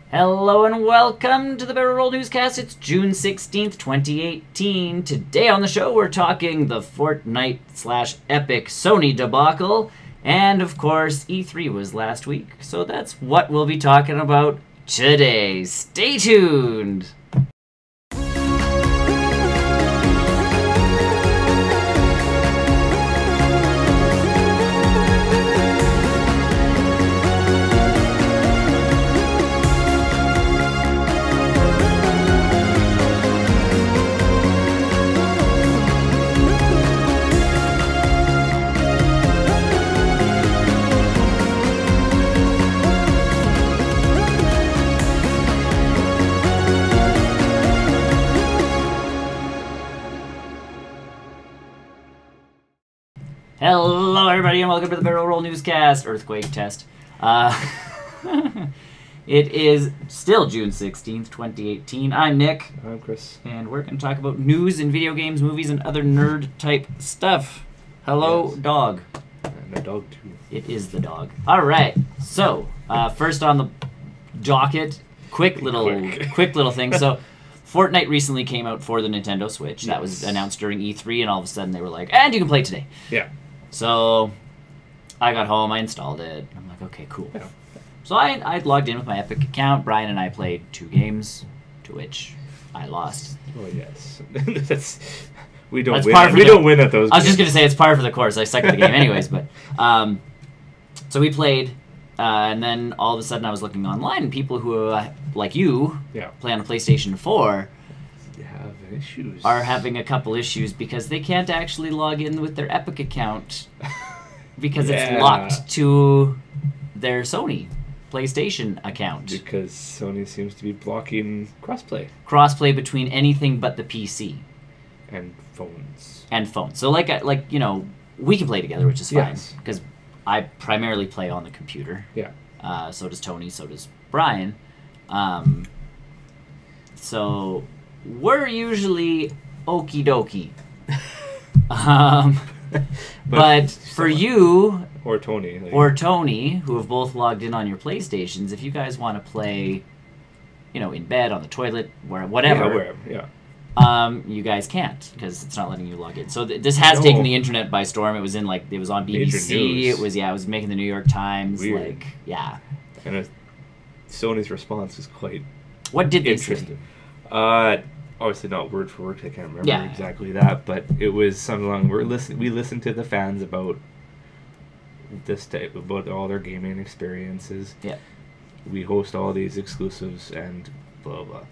Hello and welcome to the Barrel Roll Newscast. It's June 16th, 2018. Today on the show we're talking the Fortnite / Epic Sony debacle. And of course E3 was last week, so that's what we'll be talking about today. Stay tuned! Hello everybody and welcome to the Barrel Roll Newscast, Earthquake Test. It is still June 16th, 2018. I'm Nick. I'm Chris. And we're going to talk about news in video games, movies, and other nerd-type stuff. Hello, yes. Dog. And the dog, too. It is the dog. Alright, so, first on the docket, quick little thing. So, Fortnite recently came out for the Nintendo Switch. That was announced during E3, and all of a sudden they were like, and you can play today. Yeah. So, I got home, I installed it. I'm like, okay, cool. Yeah. So I logged in with my Epic account. Brian and I played 2 games, to which I lost. Oh yes, we don't win. We don't win at those. I was just gonna say it's par for the course. I suck at the game, anyways. But so we played, and then all of a sudden I was looking online, and people who like you play on a PlayStation 4 have issues. Are having a couple issues because they can't actually log in with their Epic account because it's locked to their Sony PlayStation account. Because Sony seems to be blocking crossplay. Crossplay between anything but the PC. And phones. And phones. So like you know, we can play together, which is fine. Because I primarily play on the computer. Yeah. So does Tony, so does Brian. So we're usually okie dokie. But for you or Tony, who have both logged in on your PlayStations, if you guys want to play, you know, in bed, on the toilet, whatever, you guys can't because it's not letting you log in. So this has taken the internet by storm. It was on BBC. It was making the New York Times. Weird. And Sony's response was quite what did they interesting. Obviously not word for word. I can't remember exactly that, but it was something along. We listened to the fans about this type, about all their gaming experiences. Yeah. We host all these exclusives and blah blah.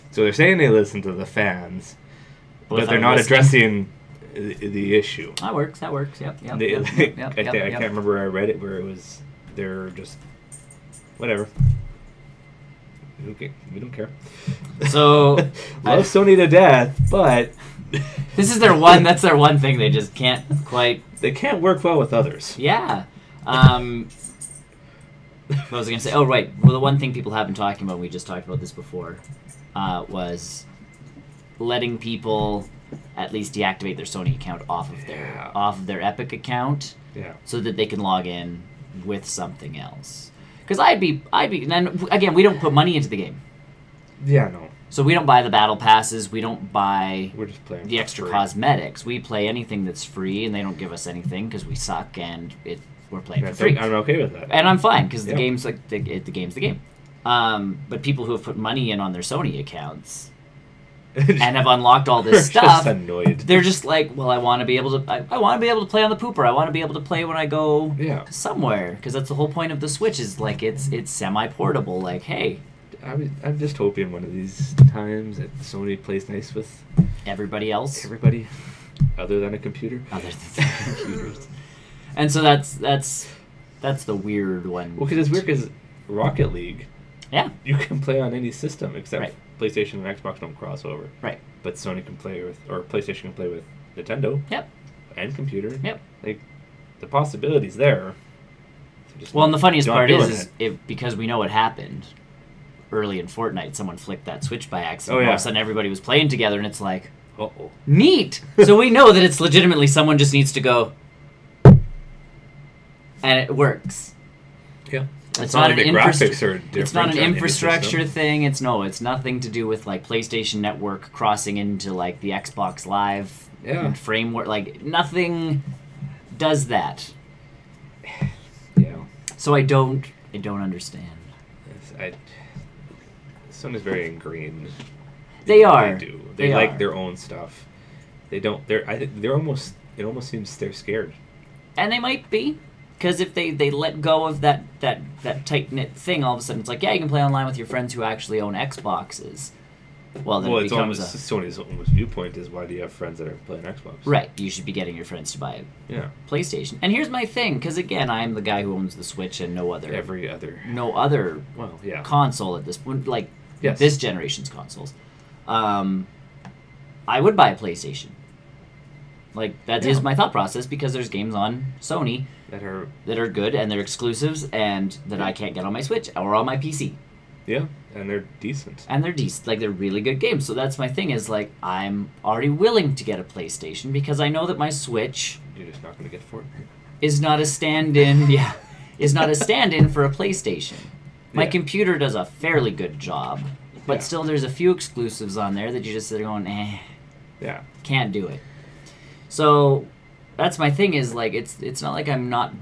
So they're saying they listen to the fans, but they're not addressing the issue. That works. Yep. I can't remember where I read it where it was they're just whatever. We don't care. So love Sony to death, but this is their one. That's their one thing. They just can't quite. They can't work well with others. Yeah. What was I gonna say? Oh, right. Well, the one thing people have been talking about, we just talked about this before, was letting people at least deactivate their Sony account off of their Epic account, so that they can log in with something else. Because I'd be, and again, we don't put money into the game. Yeah, no. So we don't buy the battle passes. We don't buy We're just playing the extra cosmetics. We play anything that's free, and they don't give us anything because we suck, and we're playing for free. I'm okay with that. And I'm fine because the game's like the game's the game. But people who have put money in on their Sony accounts and have unlocked all this stuff, just annoyed. They're just like, well, I want to be able to. I want to be able to play on the pooper. I want to be able to play when I go somewhere because that's the whole point of the Switch. Is like it's semi-portable. Like, hey, I'm just hoping one of these times that Sony plays nice with everybody else. Everybody, other than a computer. Other than computers. And so that's the weird one. Well, because it's weird because Rocket League. Yeah. You can play on any system except PlayStation and Xbox don't cross over. Right. But Sony can play with, or PlayStation can play with Nintendo. Yep. And computer. Yep. Like, the possibilities there. Well, and the funniest part is because we know what happened early in Fortnite, someone flicked that switch by accident. All of a sudden everybody was playing together and it's like, neat! So we know that it's legitimately someone just needs to go, and it works. Yeah. It's not like an the graphics are different. It's not an on the infrastructure system. thing. It's nothing to do with like PlayStation Network crossing into like the Xbox Live Yeah. framework. Like nothing does that. Yeah. So I don't understand. Sony's very ingrained. They are. They do. They like their own stuff. They don't. I think they're almost. It almost seems they're scared. And they might be, because if they let go of that tight knit thing, all of a sudden it's like, yeah, you can play online with your friends who actually own Xboxes. Well, then it becomes Sony's almost viewpoint is, why do you have friends that are playing Xbox? Right. You should be getting your friends to buy a PlayStation. And here's my thing, because again, I'm the guy who owns the Switch and no other console at this point, like this generation's consoles. I would buy a PlayStation. Like, that is my thought process, because there's games on Sony that are good, and they're exclusives, and that I can't get on my Switch or on my PC. Yeah, and they're decent. Like, they're really good games. So that's my thing, is, like, I'm already willing to get a PlayStation, because I know that my Switch... You're just not going to get Fortnite. ...is not a stand-in, is not a stand-in for a PlayStation. My computer does a fairly good job, but still there's a few exclusives on there that you just sit there going, can't do it. So that's my thing, is like it's not like I'm not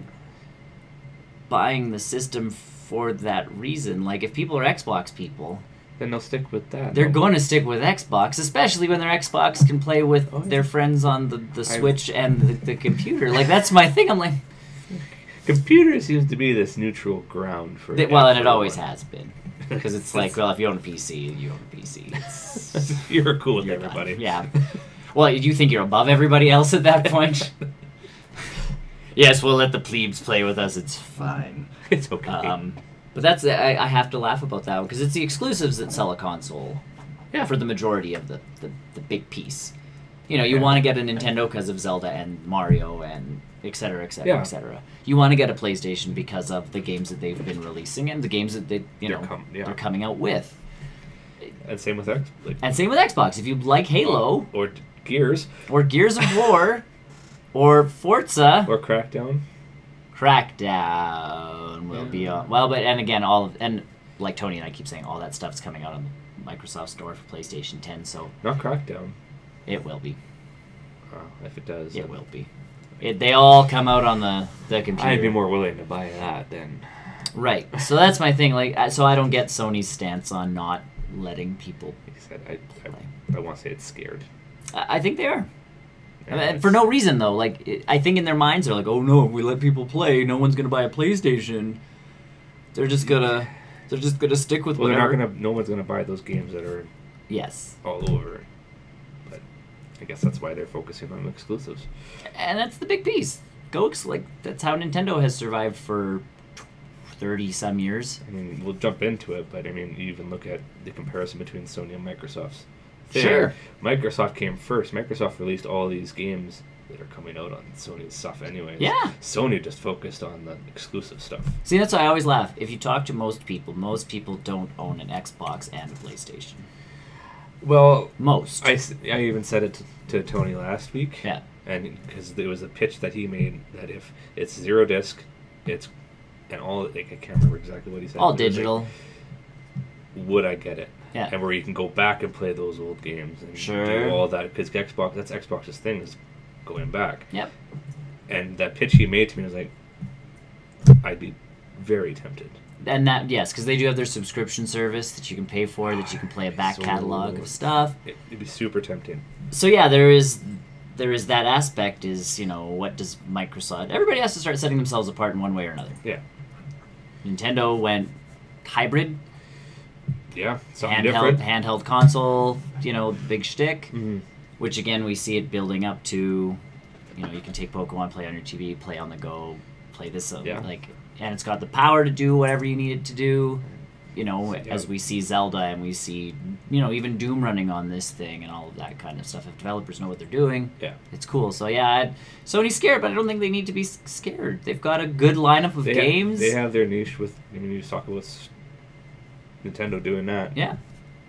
buying the system for that reason. Like, if people are Xbox people, then they'll stick with that. They're going to stick with Xbox, especially when their Xbox can play with their friends on the Switch and the computer. Like, that's my thing. I'm like, computer seems to be this neutral ground for well, and it always has been. Because it's like, well, if you own a PC, you own a PC. You're cool with everybody. Done. Yeah. Well, you think you're above everybody else at that point? Yes, we'll let the plebes play with us. It's fine. It's okay. But that's I have to laugh about that, because it's the exclusives that sell a console. Yeah. For the majority of the big piece. You know, you want to get a Nintendo because of Zelda and Mario and et cetera, et cetera, et cetera. You want to get a PlayStation because of the games that they've been releasing and the games that they're coming out with. And same with Xbox. If you like Halo or Gears of War or Forza or Crackdown will be on. Well, but and again, and like Tony and I keep saying, all that stuff's coming out on the Microsoft Store for PlayStation 10. So not Crackdown. It will be. If it does, it will be. They all come out on the computer. I'd be more willing to buy that than. Right. So that's my thing. Like, so I don't get Sony's stance on not letting people. Like I said, I want to say it's scared. I think they are. For no reason, though. Like, I think in their minds they're like, oh no, if we let people play, no one's gonna buy a PlayStation. They're just gonna stick with whatever. No one's gonna buy those games that are all over. But I guess that's why they're focusing on exclusives. And that's the big piece. That's how Nintendo has survived for 30-some years. I mean, we'll jump into it, but I mean, you even look at the comparison between Sony and Microsoft's. Sure. Microsoft came first. Microsoft released all these games that are coming out on Sony's stuff anyways. Yeah. Sony just focused on the exclusive stuff. See, that's why I always laugh. If you talk to most people don't own an Xbox and a PlayStation. Well, most. I even said it to Tony last week. Yeah. And because there was a pitch that he made that if it's zero disc, and all, like, I can't remember exactly what he said. All digital. Like, would I get it? Yeah. And where you can go back and play those old games and do all that, because that's Xbox's thing, is going back. Yep. And that pitch he made to me was like, I'd be very tempted. And that, yes, because they do have their subscription service that you can pay for, that you can play a back catalog of stuff. It'd be super tempting. So yeah, there is that aspect. Is, what does Microsoft? Everybody has to start setting themselves apart in one way or another. Yeah. Nintendo went hybrid. Yeah, something different. Handheld console, big shtick. Mm-hmm. Which again, we see it building up to, you can take Pokemon, play on your TV, play on the go, play this, and it's got the power to do whatever you need it to do. As we see Zelda and we see, even Doom running on this thing and all of that kind of stuff. If developers know what they're doing, it's cool. So yeah, Sony's scared, but I don't think they need to be scared. They've got a good lineup of games. They have their niche with. I mean, you talk about Nintendo doing that. Yeah.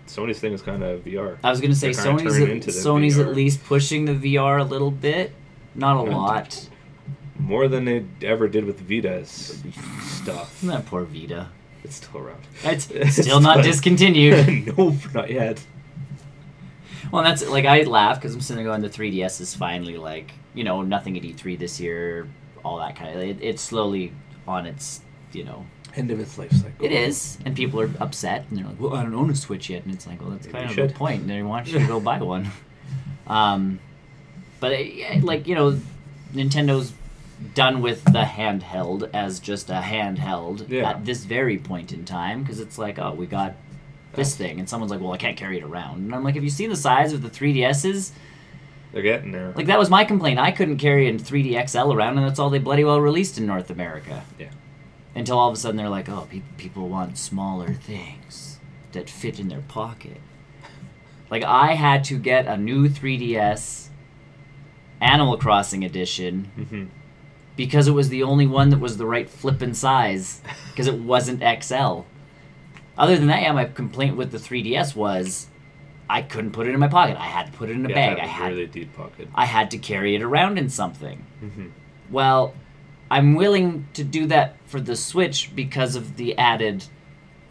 Sony's thing is kind of VR. I was going to say Sony's at least pushing the VR a little bit, not a lot. More than they ever did with Vita's stuff. That poor Vita. It's still around. It's still not discontinued. Nope, not yet. Well, that's like I laugh because I'm sitting there going, the 3DS is finally like, you know, nothing at E3 this year, all that kind of. It's slowly on its, you know, end of its life cycle. It is, and people are upset, and they're like, "Well, I don't own a Switch yet," and it's like, "Well, that's Maybe kind of you the should. point. They want you to go buy one." But like, you know, Nintendo's done with the handheld as just a handheld at this very point in time, because it's like, oh, we got this thing, and someone's like, well, I can't carry it around, and I'm like, have you seen the size of the 3DSs? They're getting there. Like, that was my complaint. I couldn't carry a 3D XL around, and that's all they bloody well released in North America. Yeah. Until all of a sudden they're like, oh, people want smaller things that fit in their pocket. Like, I had to get a new 3DS Animal Crossing edition because it was the only one that was the right flippin' size, because it wasn't XL. Other than that, yeah, my complaint with the 3DS was I couldn't put it in my pocket. I had to put it in a bag. I had really deep pocket. I had to carry it around in something. Well, I'm willing to do that for the Switch because of the added...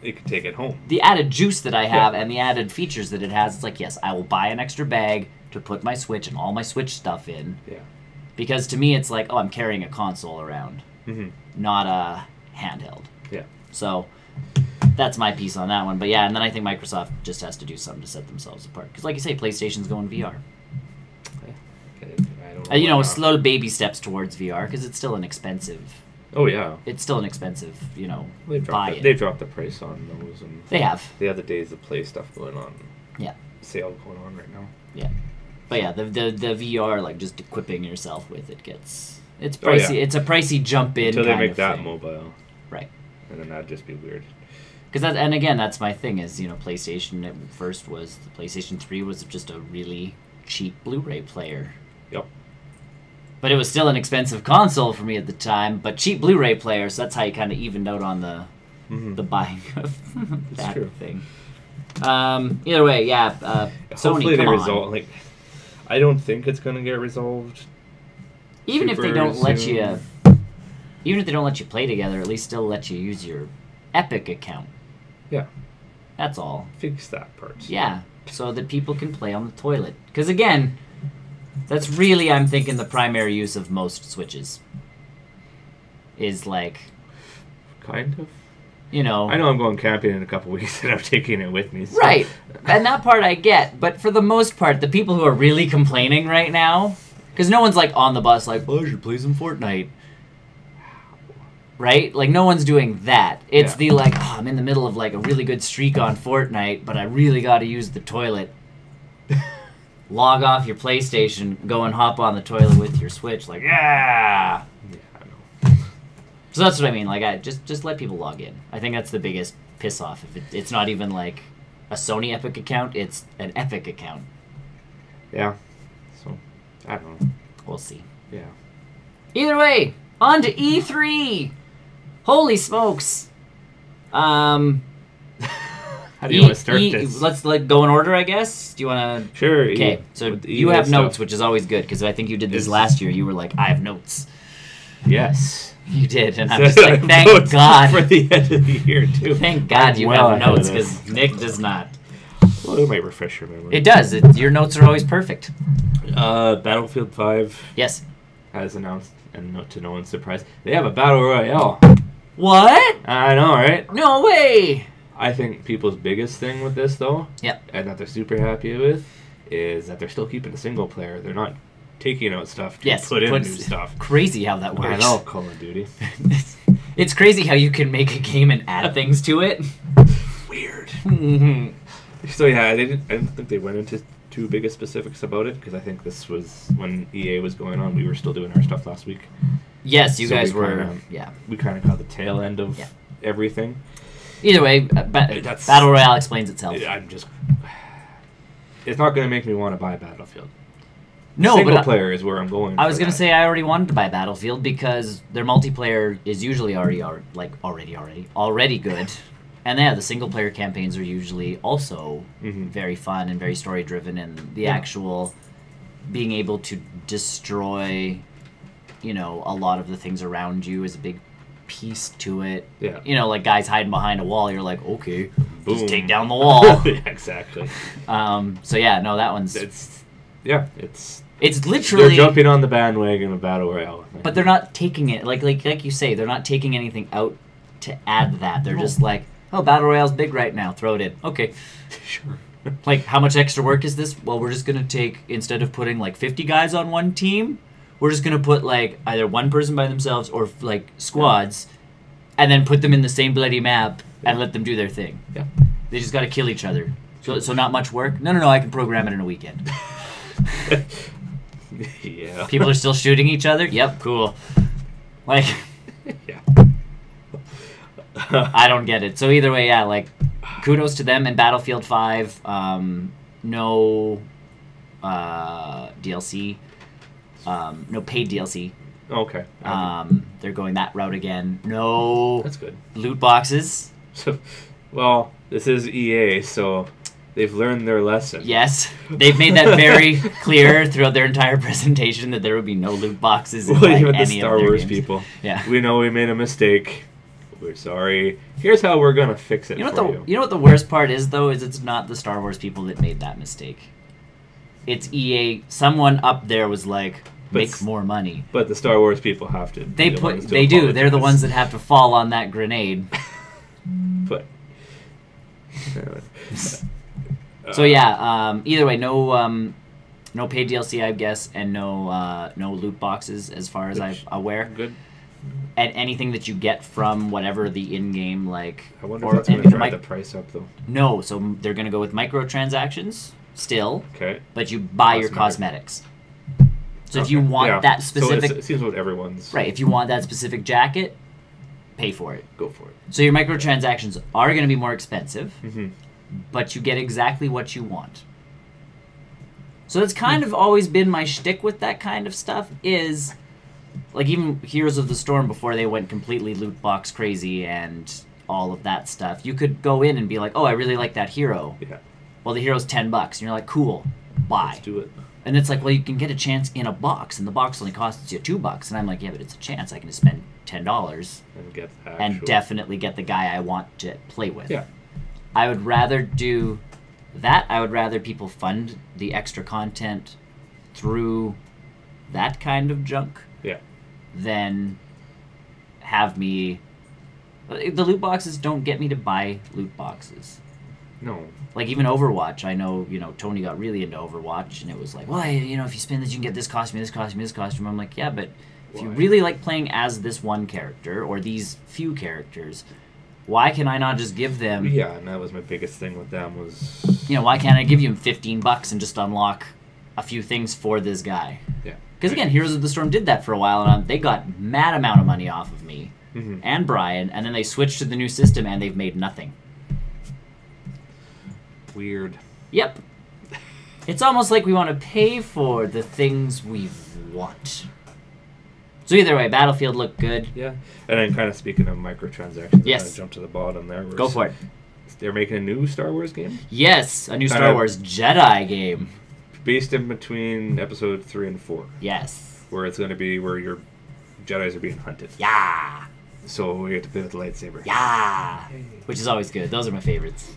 You can take it home. The added juice that I have and the added features that it has. It's like, yes, I will buy an extra bag to put my Switch and all my Switch stuff in. Yeah. Because to me, it's like, oh, I'm carrying a console around, not a handheld. Yeah. So that's my piece on that one. But yeah, and then I think Microsoft just has to do something to set themselves apart. Because like you say, PlayStation's going VR. I don't know. You know, slow baby steps towards VR, because it's still an expensive... Oh, yeah. It's still an expensive, you know, They've dropped the price on those. And they have. They have the Days of Play stuff going on. Yeah. Sale going on right now. Yeah. But yeah, the VR, like, just equipping yourself with it gets... It's pricey. Oh, yeah. It's a pricey jump in until they kind make of that thing. mobile. Right. And then that'd just be weird. Because and again, that's my thing is, you know, PlayStation at first was... The PlayStation 3 was just a really cheap Blu-ray player. Yep. But it was still an expensive console for me at the time, but cheap Blu-ray player, so that's how you kind of evened out on the buying of that thing. Either way, yeah. Sony, hopefully they come resolve. Like, I don't think it's going to get resolved. Even if they don't let you, even if they don't let you play together, at least still let you use your Epic account. Yeah. That's all. Fix that part. Yeah, so that people can play on the toilet. Because again, that's really, I'm thinking, the primary use of most Switches. Is like... Kind of. You know... I know I'm going camping in a couple weeks and I'm taking it with me. So. Right. And that part I get. But for the most part, the people who are really complaining right now... Because no one's like on the bus like, oh, I should play some Fortnite. Right? Like, no one's doing that. It's the like, oh, I'm in the middle of like a really good streak on Fortnite, but I really got to use the toilet. Log off your PlayStation, go and hop on the toilet with your Switch. Like, yeah! I know. So that's what I mean. Like, just let people log in. I think that's the biggest piss off. If it's not even like a Sony Epic account, it's an Epic account. Yeah. So, I don't know. We'll see. Yeah. Either way, on to E3! Holy smokes! How do you want to start this? Let's like go in order, I guess. Do you want to? Sure. Okay. So you have notes, which is always good because I think you did this last year. You were like, I have notes. Yes. You did, and I'm just like, thank God for the end of the year too. Thank God you have notes because Nick does not. Well, it might refresh your memory. It does. Your notes are always perfect. Battlefield 5. Yes. Has announced, and to no one's surprise, they have a battle royale. What? I know, right? No way. I think people's biggest thing with this, though, and that they're super happy with, is that they're still keeping a single player. They're not taking out stuff to put in new stuff. Crazy how that works. I know, Call of Duty. It's crazy how you can make a game and add things to it. Weird. So yeah, I didn't think they went into too big of specifics about it, because I think this was when EA was going on. We were still doing our stuff last week. Yes, you guys were. We kind of got the tail end of everything. Either way, Battle Royale explains itself. It's not going to make me want to buy Battlefield. No, single player is where I'm going. I was going to say I already wanted to buy Battlefield because their multiplayer is usually already good. And yeah, the single player campaigns are usually also very fun and very story driven, and the actual being able to destroy you know, a lot of the things around you is a big piece to it. Yeah. You know, like guys hiding behind a wall, you're like, okay, Boom. just take down the wall. Yeah, exactly. So yeah, no, that one's... It's literally... They're jumping on the bandwagon of Battle Royale. But they're not taking it, like you say, they're not taking anything out to add that. They're just like, oh, Battle Royale's big right now, throw it in. Okay. Sure. Like, how much extra work is this? Well, we're just going to take, instead of putting like 50 guys on one team, we're just going to put like either one person by themselves or like squads, and then put them in the same bloody map and let them do their thing. Yeah. They just got to kill each other. So not much work? No, I can program it in a weekend. Yeah. People are still shooting each other? Yep, cool. Like, yeah. I don't get it. So either way, yeah, like, kudos to them. And Battlefield 5, no DLC, no paid DLC. Okay. They're going that route again. No That's good. loot boxes. Well, this is EA, so they've learned their lesson. Yes, they've made that very clear throughout their entire presentation that there would be no loot boxes in like, even any the Star of their Wars games. people. Yeah. We know we made a mistake. We're sorry. Here's how we're gonna fix it. You know for what you know what the worst part is though is it's not the Star Wars people that made that mistake. It's EA. Someone up there was like, make more money. But the Star Wars people have to. They do. They're the ones that have to fall on that grenade. But. So yeah. Either way, no paid DLC, I guess, and no loot boxes as far as I'm aware. Good. And anything that you get from whatever the in-game like. I wonder if that's going to drive the price up though. No, so they're going to go with microtransactions still. Okay. But you buy your cosmetics. So if you want that specific... So it seems what everyone's... Right, if you want that specific jacket, pay for it. Go for it. So your microtransactions are going to be more expensive, mm-hmm. but you get exactly what you want. So that's kind of always been my shtick with that kind of stuff is... Like, even Heroes of the Storm, before they went completely loot box crazy and all of that stuff, you could go in and be like, oh, I really like that hero. Yeah. Well, the hero's $10, and you're like, cool, buy. Let's do it. And it's like, well, you can get a chance in a box, and the box only costs you $2. And I'm like, yeah, but it's a chance. I can just spend $10 and get and definitely get the guy I want to play with. Yeah. I would rather do that. I would rather people fund the extra content through that kind of junk. Yeah. Than have me... The loot boxes don't get me to buy loot boxes. No. Like, even Overwatch, I know, Tony got really into Overwatch, and it was like, well, if you spend this, you can get this costume, this costume, this costume. I'm like, yeah, but if you really like playing as this one character, or these few characters, why can I not just give them... Yeah, and that was my biggest thing with them was... why can't I give you $15 and just unlock a few things for this guy? Yeah. Because, again, Heroes of the Storm did that for a while, and they got mad amount of money off of me mm-hmm. and Brian, and then they switched to the new system, and they've made nothing. Weird. Yep. It's almost like we want to pay for the things we want. So either way, Battlefield looked good. Yeah. And then kind of speaking of microtransactions, yes. I'm going to jump to the bottom there. Go for it. They're making a new Star Wars game? Yes, a new Star Wars Jedi game. Based in between episode 3 and 4. Yes. Where it's going to be where your Jedis are being hunted. Yeah. So we get to play with the lightsaber. Yeah. Which is always good. Those are my favorites.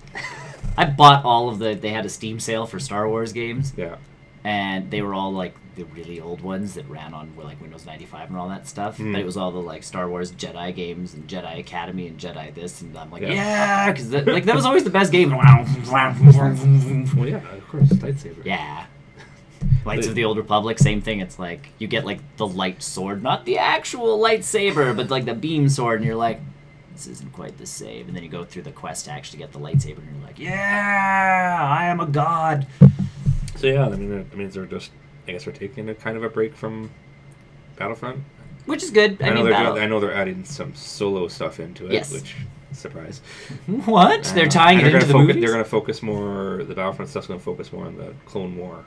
I bought all of they had a Steam sale for Star Wars games. Yeah. And they were all like the really old ones that ran on like Windows 95 and all that stuff. But it was all the like Star Wars Jedi games and Jedi Academy and Jedi this, and I'm like, yeah, because that was always the best game. Well, yeah, of course, lightsaber. Yeah. Knights of the Old Republic, same thing. It's like you get like the light sword, not the actual lightsaber, but like the beam sword, and you're like, this isn't quite the same. And then you go through the quest to actually get the lightsaber, and you're like, yeah, I am a god. So yeah, I mean, that means they're just, I guess, they're taking a kind of a break from Battlefront, which is good. I know they're adding some solo stuff into it, yes. Which surprise. What? They're tying it into the movies? They're going to focus more. The Battlefront stuff's going to focus more on the Clone War.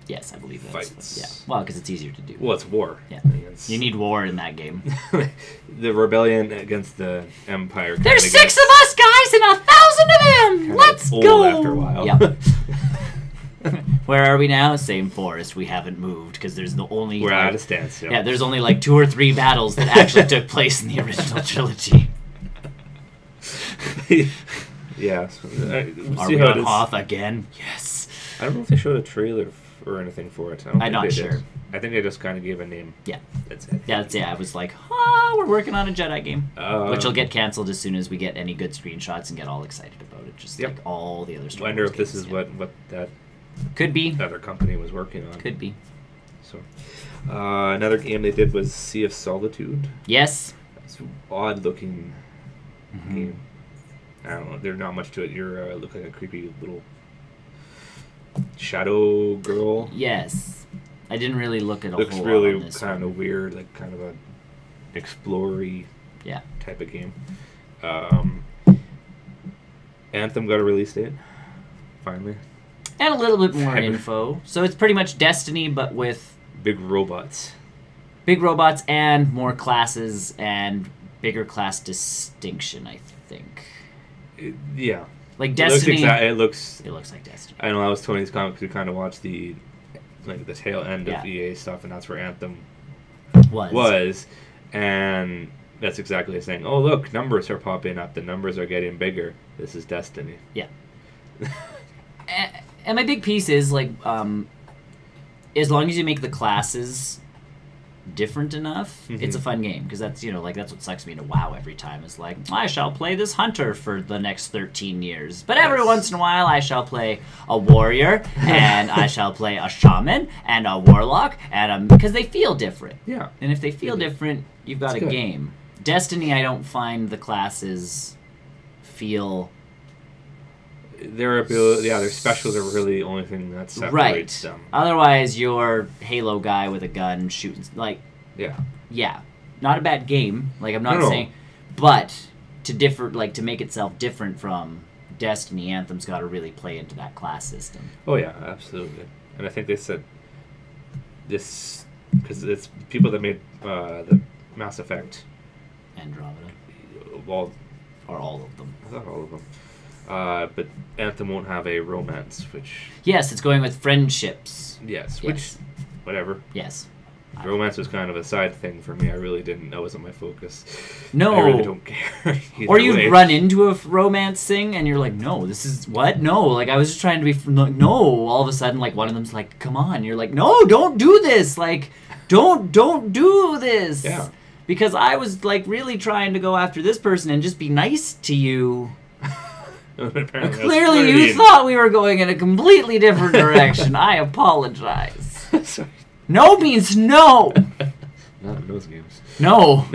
Yes, I believe that's fights. Yeah. Well, because it's easier to do. Well, it's war. Yeah. You need war in that game. The rebellion against the Empire. There's 6 of us guys and 1,000 of them. Let's go. After a while. Yep. Where are we now? Same forest. We haven't moved because there's the only... We're at a standstill. Yeah, there's only like 2 or 3 battles that actually took place in the original trilogy. Yeah. We'll Are see we how on it is. Hoth again? Yes. I don't know if they showed a trailer or anything for it. I'm not sure. I think they just kind of gave a name. Yeah. That's it. Yeah, I was like, we're working on a Jedi game. Which will get canceled as soon as we get any good screenshots and get all excited about it. Just like all the other Star Wonder Wars if this games, is what that could be other company was working on. Could be. So, another game they did was Sea of Solitude. Yes. It's an odd-looking game. I don't know. There's not much to it. You look like a creepy little shadow girl. Yes. I didn't really look at a whole lot on this. Looks really kind of weird, like kind of a explory type of game. Anthem got a release date, finally. And a little bit more info. So it's pretty much Destiny, but with... Big robots. Big robots and more classes and bigger class distinction, I think. Yeah. Like Destiny... It looks like Destiny. I know I was Tony's comics to kind of watch the tail end of EA stuff, and that's where Anthem was. And that's exactly saying, oh, look, numbers are popping up. The numbers are getting bigger. This is Destiny. Yeah. And my big piece is, like, as long as you make the classes different enough, it's a fun game. Because that's, that's what sucks me into WoW every time. Is like, I shall play this hunter for the next 13 years. But every once in a while, I shall play a warrior, and I shall play a shaman, and a warlock, and because they feel different. Yeah. And if they feel different, you've got a game. Destiny, I don't find the classes feel... Their specials are really the only thing that separates them. Otherwise, your Halo guy with a gun shooting, like... Yeah. Not a bad game. Like, I'm not saying... But, to make itself different from Destiny, Anthem's got to really play into that class system. Oh, yeah, absolutely. And I think they said this... Because it's people that made the Mass Effect... Andromeda. Well... Or all of them. I thought all of them. But Anthem won't have a romance, which... Yes, it's going with friendships. Yes, which... Whatever. Yes. Romance was kind of a side thing for me. I really didn't... That wasn't my focus. No. I really don't care. Or you run into a romance thing, and you're like, no, this is... What? No. Like, I was just trying to be... No. All of a sudden, like, one of them's like, come on. You're like, no, don't do this. Like, don't do this. Yeah. Because I was, like, really trying to go after this person and just be nice to you... Clearly you thought we were going in a completely different direction. I apologize. Sorry. No means no. Not in those games. No.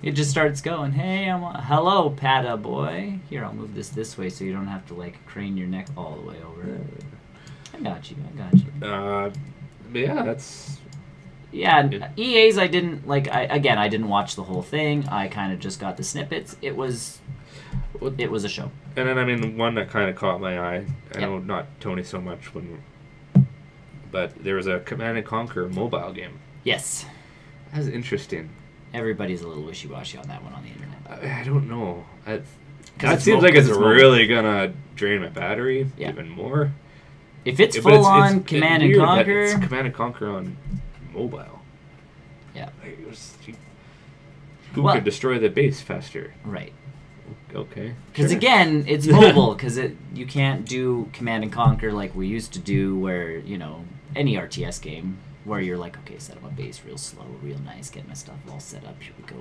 It just starts going, hey, hello, Pata boy. Here, I'll move this way so you don't have to, like, crane your neck all the way over. I got you. But yeah, that's... Yeah, EA's I didn't, like, I didn't watch the whole thing. I kind of just got the snippets. It was a show. And then, I mean, one that kind of caught my eye, I know not Tony so much, but there was a Command & Conquer mobile game. Yes. That's interesting. Everybody's a little wishy-washy on that one on the internet. I don't know. That seems like it's really going to drain my battery even more. If it's full-on Command & Conquer... It's Command & Conquer on mobile. Yeah. Who could destroy the base faster? Right. Okay. Because again, it's mobile. Because you can't do Command & Conquer like we used to do, where any RTS game where you're like, okay, set up a base real slow, real nice, get my stuff all set up. Here we go.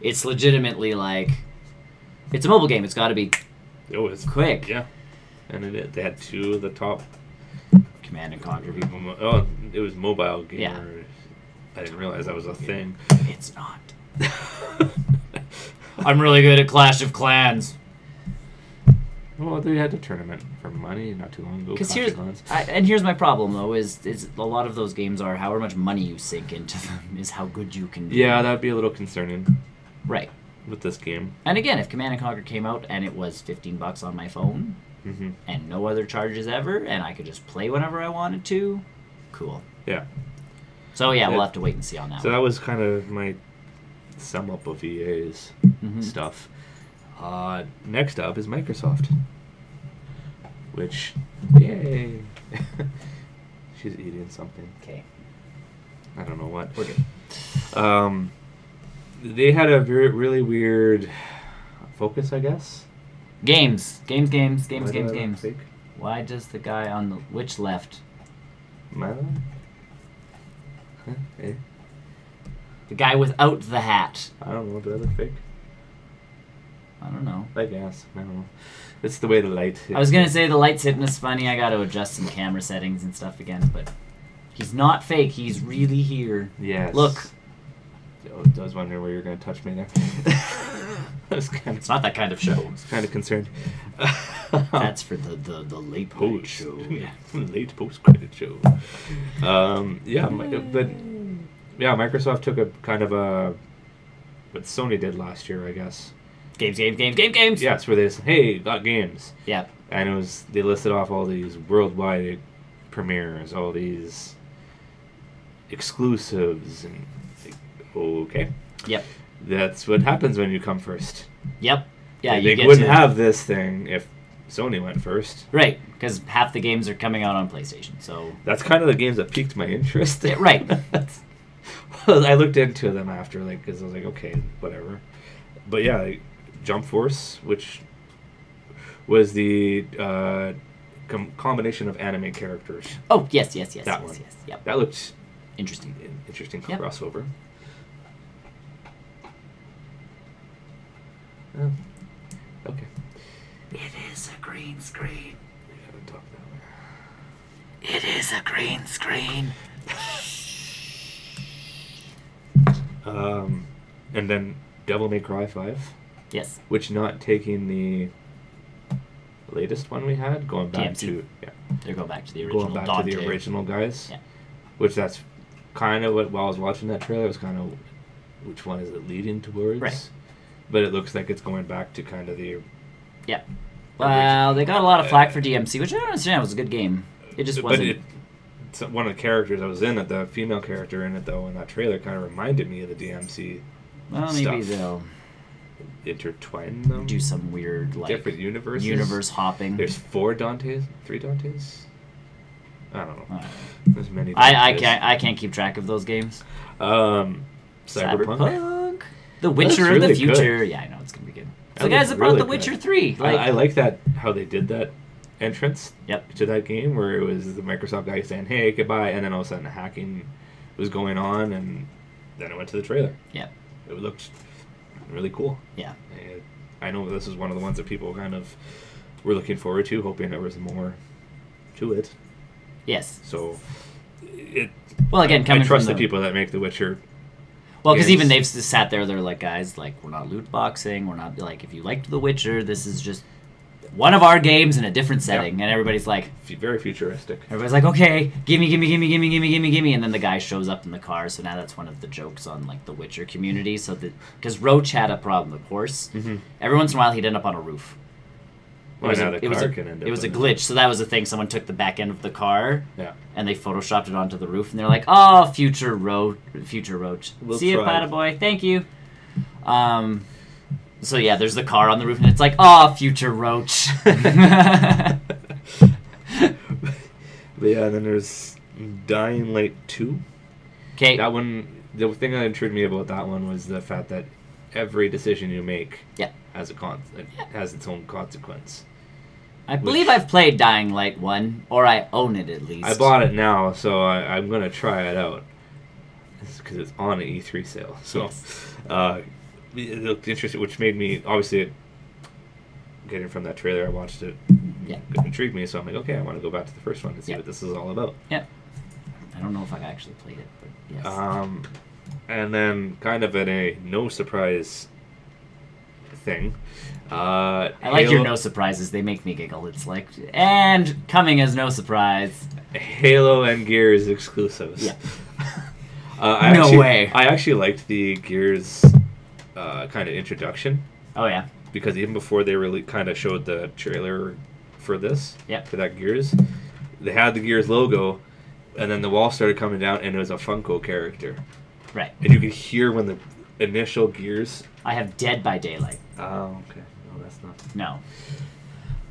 It's legitimately like it's a mobile game. It's got to be quick. Yeah. And they had 2 of the top Command & Conquer people. Oh, it was mobile gamers. Yeah. I didn't realize that was a thing. It's not. I'm really good at Clash of Clans. Well, they had a tournament for money not too long ago. Here's my problem though: is a lot of those games are however much money you sink into them is how good you can do. Yeah, that'd be a little concerning. Right. With this game. And again, if Command & Conquer came out and it was $15 on my phone, and no other charges ever, and I could just play whenever I wanted to, cool. Yeah. So yeah, we'll have to wait and see on that. So that was kind of my sum up of EA's stuff. Next up is Microsoft. which, yay. She's eating something. Okay. I don't know what. We're good. They had a really weird focus, I guess. Games. Why do I look fake? Why does the guy on the which left? My left? Huh? Eh? The guy without the hat. I don't know. Do I look fake? I don't know. I guess. I don't know. It's the way the light hits. I was gonna say the light's hitting us funny. I gotta adjust some camera settings and stuff again, but he's not fake. He's really here. Yes. Look. I was wondering where you were going to touch me there. It's not that kind of show. I was kind of concerned. That's for the late post show. Late post-credit show. Yeah, but yeah, Microsoft took a kind of a what Sony did last year, I guess. Games. Yes, where they said, hey, got games. Yeah. And they listed off all these worldwide premieres, all these exclusives, and okay. Yep. That's what happens when you come first. Yep. Yeah, they wouldn't have this thing if Sony went first. Right, because half the games are coming out on PlayStation, so... That's kind of the games that piqued my interest. Yeah, right. Well, I looked into them after, because I was like, okay, whatever. But yeah, Jump Force, which was the combination of anime characters. Oh, yes. That one. Yes. Yep. That looked... Interesting Yep. Crossover. Oh, okay. It is a green screen. We gotta talk that way. It is a green screen. And then Devil May Cry 5. Yes. Which, not taking the latest one we had, going back DMC. to They're going back to the original. Going back to the original guys. Yeah. Which that's kind of what, while I was watching that trailer, it was kind of which one is it leading towards? Right. But it looks like it's going back to kind of the... Yeah. Well, they got a lot of flack for DMC, which I don't understand. It was a good game. It just wasn't... But one of the characters I was in it, the female character in it, though, in that trailer, kind of reminded me of the DMC Well, maybe they'll... intertwine them? Do some weird, like... different universes? Universe hopping. There's 4 Dantes? 3 Dantes? I don't know. I don't know. There's many Dantes. I can't keep track of those games. Cyberpunk? The Witcher really of the future. good. Yeah, I know it's gonna be good. That So the guys looks that brought really The good. Witcher 3. Like, I like that, how they did that entrance Yep. to that game, where it was the Microsoft guy saying, hey, goodbye, and then all of a sudden hacking was going on, and then it went to the trailer. Yeah. It looked really cool. Yeah. I know this is one of the ones that people kind of were looking forward to, hoping there was more to it. Yes. So, Well, again, I coming trust from the people that make The Witcher. Well, because games. even they've just sat there, they're like, guys, like, we're not loot boxing. We're not, like, if you liked The Witcher, this is just one of our games in a different setting. And everybody's like... Very futuristic. Everybody's like, okay, gimme. And then the guy shows up in the car. So now that's one of the jokes on, like, the Witcher community. So because Roach had a problem, of course. Mm-hmm. Every once in a while, he'd end up on a roof. It was a glitch. So that was the thing. Someone took the back end of the car, and they photoshopped it onto the roof, and they're like, "Oh, future Roach. We'll See you, try. Pata Boy. Thank you." So yeah, there's the car on the roof, and it's like, "Oh, future Roach." But yeah, and then there's Dying Light 2. Okay. That one, the thing that intrigued me about that one was the fact that every decision you make has has its own consequence. I believe I've played Dying Light 1, or I own it at least. I bought it now, so I'm going to try it out. Because it's on an E3 sale. So it looked interesting, which made me, obviously, getting from that trailer, I watched it. Yeah. It intrigued me, so I'm like, okay, I want to go back to the first one and see what this is all about. Yeah. I don't know if I actually played it, but yes. And then, kind of in a no surprise thing, I like your no surprises. They make me giggle. It's like, and coming as no surprise, Halo and Gears exclusives. Yeah. No way. I actually liked the Gears kind of introduction. Oh yeah. Because even before they really kind of showed the trailer for this, for that Gears, they had the Gears logo, and then the wall started coming down, and it was a Funko character. Right. And you could hear when the initial Gears... I have Dead by Daylight. Oh, okay. No, that's not... No.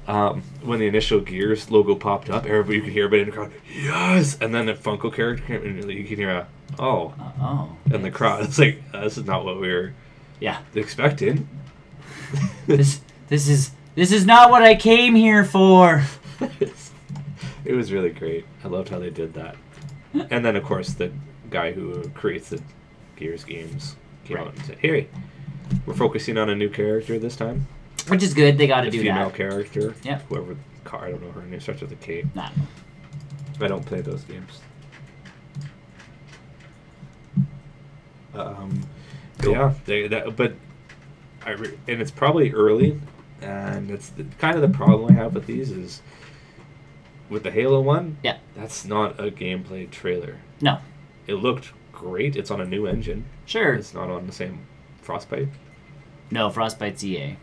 when the initial Gears logo popped up, everybody could hear everybody in the crowd, yes! And then the Funko character came and you can hear a, oh. And the crowd, it's like, this is not what we were expecting. This is not what I came here for. It was really great. I loved how they did that. And then, of course, the guy who creates the Gears games came out and said, hey, we're focusing on a new character this time. Which is good. They got to do that. Female character. Yeah. Whoever, I don't know her name, starts with a K. Nah. I don't play those games. Cool. Yeah, and it's probably early, and it's kind of the problem I have with these is with the Halo one. Yeah, that's not a gameplay trailer. No, it looked great. It's on a new engine. Sure, it's not on the same Frostbite. No, Frostbite's EA.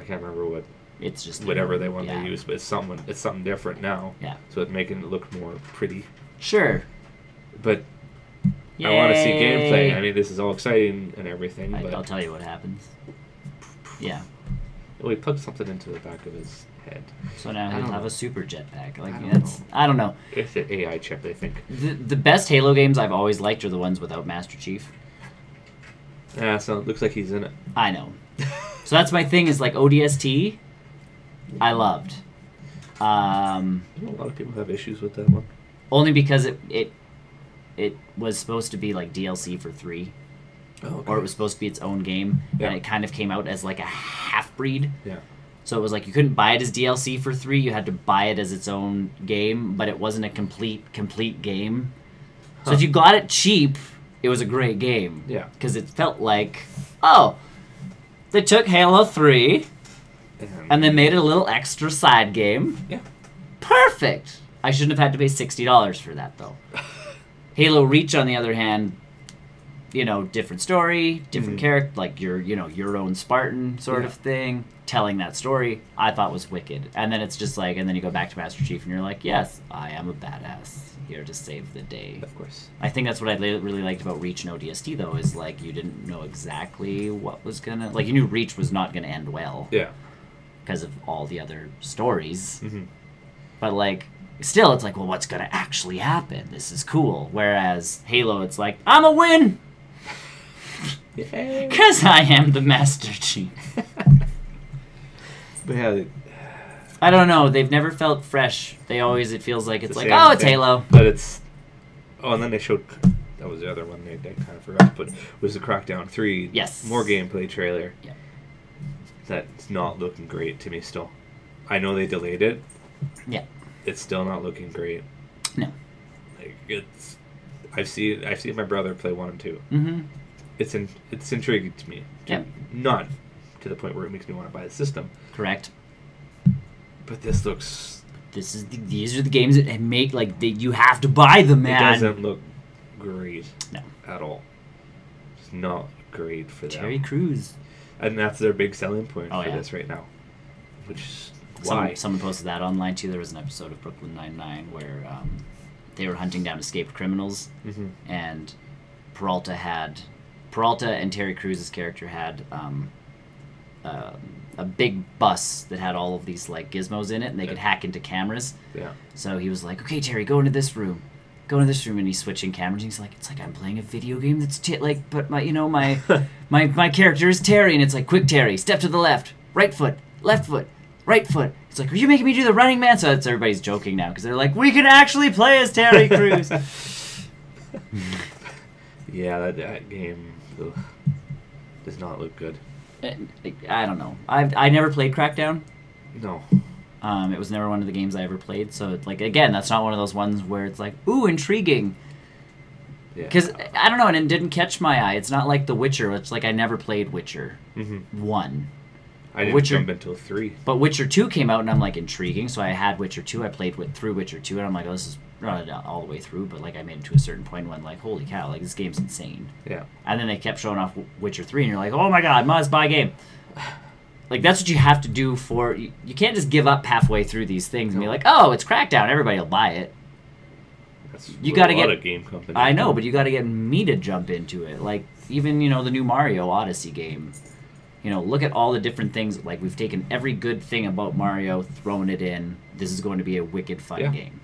I can't remember what. It's just whatever they want to use, but it's something different now. Yeah, so it's making it look more pretty. Sure, but. Yay. I want to see gameplay. I mean, this is all exciting and everything, but... I'll tell you what happens. Yeah. Well, he plugged something into the back of his head. So now he'll have a super jetpack. Like, I don't know. It's an AI chip, I think. The best Halo games I've always liked are the ones without Master Chief. Yeah, so it looks like he's in it. I know. So that's my thing is, like, ODST, I loved. A lot of people have issues with that one. Only because it was supposed to be like DLC for 3. Oh, okay. Or it was supposed to be its own game, yeah. And it kind of came out as like a half-breed. Yeah. So it was like you couldn't buy it as DLC for 3, you had to buy it as its own game, but it wasn't a complete game. So if you got it cheap, it was a great game. Yeah. Because it felt like, oh, they took Halo 3 and they made it a little extra side game. Yeah. Perfect! I shouldn't have had to pay $60 for that, though. Halo Reach, on the other hand, different story, different character, like your own Spartan sort of thing, telling that story, I thought was wicked. And then it's just like, and then you go back to Master Chief and you're like, yes, I am a badass, here to save the day. Of course. I think that's what I really liked about Reach and ODST, though, is like you didn't know exactly what was gonna, like you knew Reach was not gonna end well. Yeah. Because of all the other stories. Mm-hmm. But like, still, it's like, well, what's going to actually happen? This is cool. Whereas Halo, it's like, I'm a win! Because I am the Master Chief. But yeah, I don't know. They've never felt fresh. It feels like it's like, oh, it's Halo. But it's... Oh, and then they showed... That was the other one they kind of forgot, but was the Crackdown 3. Yes. More gameplay trailer. Yeah. That's not looking great to me still. I know they delayed it. Yeah. It's still not looking great. No. Like I've seen my brother play 1 and 2. Mm-hmm. It's intriguing to me. Yep. Not to the point where it makes me want to buy the system. Correct. But this looks. These are the games that make you have to buy them, man. It doesn't look great. No. At all. It's not great for them. Terry Crews. And that's their big selling point for yeah. this right now. Which why? Someone posted that online too. There was an episode of Brooklyn Nine-Nine where they were hunting down escaped criminals, and Peralta and Terry Crews' character had a big bus that had all of these like gizmos in it, and they could hack into cameras. Yeah. So he was like, "Okay, Terry, go into this room." And he's switching cameras. And he's like, "It's like I'm playing a video game that's but my my character is Terry, and it's like, quick, Terry, step to the left, right foot, left foot, right foot." It's like, "Are you making me do the running man?" So that's everybody's joking now because they're like, "We can actually play as Terry Crews." Yeah, that game does not look good. I don't know. I never played Crackdown. No. It was never one of the games I ever played. So, like, again, that's not one of those ones where it's like, ooh, intriguing. Because, I don't know, and it didn't catch my eye. It's not like The Witcher. It's like I never played Witcher 1. I didn't jump until 3. But Witcher 2 came out, and I'm like, intriguing. So I had Witcher 2. I played through Witcher 2, and I'm like, oh, this is not all the way through. But, like, I made it to a certain point when, like, holy cow, like, this game's insane. Yeah. And then they kept showing off Witcher 3, and you're like, oh, my God, must-buy game. Like, that's what you have to do for... You can't just give up halfway through these things and be like, oh, it's Crackdown. Everybody will buy it. That's you got to get a lot of game companies. I know, but you got to get me to jump into it. Like, even, the new Mario Odyssey game. look at all the different things. Like, we've taken every good thing about Mario, thrown it in. This is going to be a wicked fun game.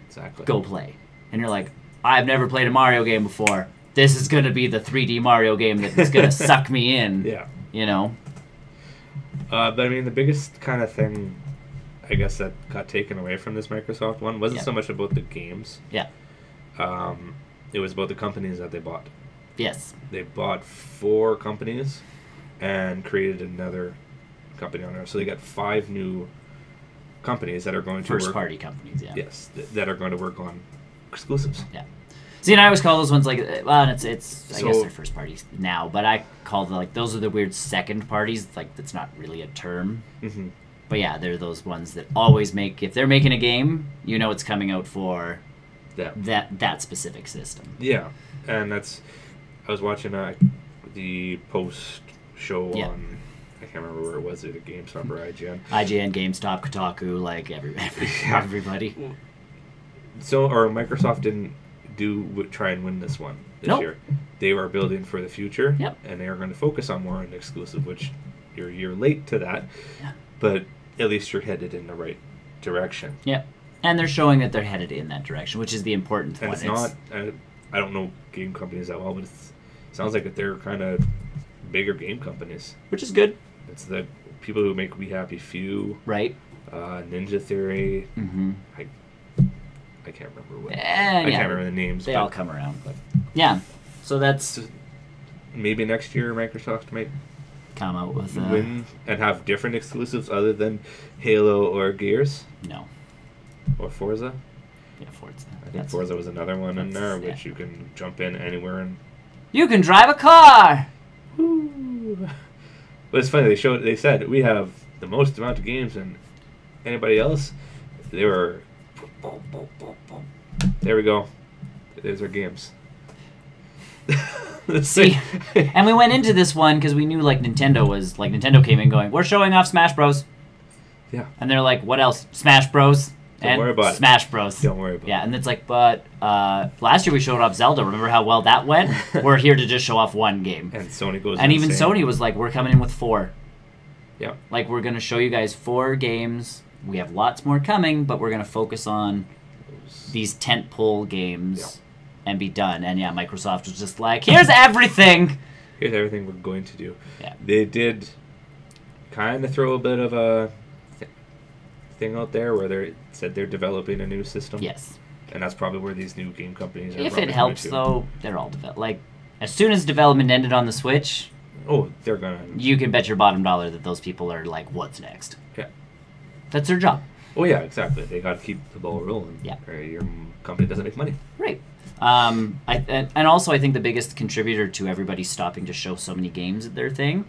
Exactly. Go play. And you're like, I've never played a Mario game before. This is going to be the 3D Mario game that's going to suck me in. Yeah. But I mean, the biggest kind of thing, I guess, that got taken away from this Microsoft one wasn't so much about the games. Yeah. It was about the companies that they bought. Yes. They bought 4 companies and created another company on there. So they got 5 new companies that are going to first-party companies, yeah. Yes, that are going to work on exclusives. Yeah. See, and I always call those ones like, well, I guess they're first parties now, but I call them like, those are the weird second parties. Like, that's not really a term. Mm-hmm. But yeah, they're those ones that always make, if they're making a game, it's coming out for that specific system. Yeah, and I was watching the post show on, I can't remember where it was, either GameStop or IGN. IGN, GameStop, Kotaku, like everybody. So, or Microsoft didn't try and win this one this year. They were building for the future, and they are going to focus on more an exclusive, which you're a year late to that, but at least you're headed in the right direction. Yeah, and they're showing that they're headed in that direction, which is the important one. It's not, I don't know game companies that well, but it sounds like that they're kind of bigger game companies. Which is good. It's the people who make We Happy Few. Right. Ninja Theory. Mm-hmm. I can't remember what. I can't remember the names. They all come around, but yeah. So that's maybe next year Microsoft might come out with win and have different exclusives other than Halo or Gears. No. Or Forza. Yeah, Forza. I think Forza was another one in there, which you can jump in anywhere and. You can drive a car. Woo. But it's funny. They said we have the most amount of games than anybody else. They were. There we go. There's our games. See, and we went into this one because we knew Nintendo came in going, we're showing off Smash Bros. Yeah. And they're like, what else? Smash Bros. Don't worry about Smash Bros. Don't worry about it. Yeah, and it's like, but last year we showed off Zelda. Remember how well that went? We're here to just show off one game. And Sony goes And insane. even Sony was like, we're coming in with 4. Yeah. Like, we're going to show you guys 4 games. We have lots more coming, but we're going to focus on these tentpole games and be done. And yeah, Microsoft was just like, here's everything! Here's everything we're going to do. Yeah. They did kind of throw a bit of a thing out there where they said they're developing a new system. Yes. And that's probably where these new game companies are. If it helps, though, they're all developed. Like, as soon as development ended on the Switch, they're gonna. You can bet your bottom dollar that those people are like, what's next? Yeah. That's their job. Oh yeah, exactly. They got to keep the ball rolling. Yeah. Or your company doesn't make money. Right. And also I think the biggest contributor to everybody stopping to show so many games at their thing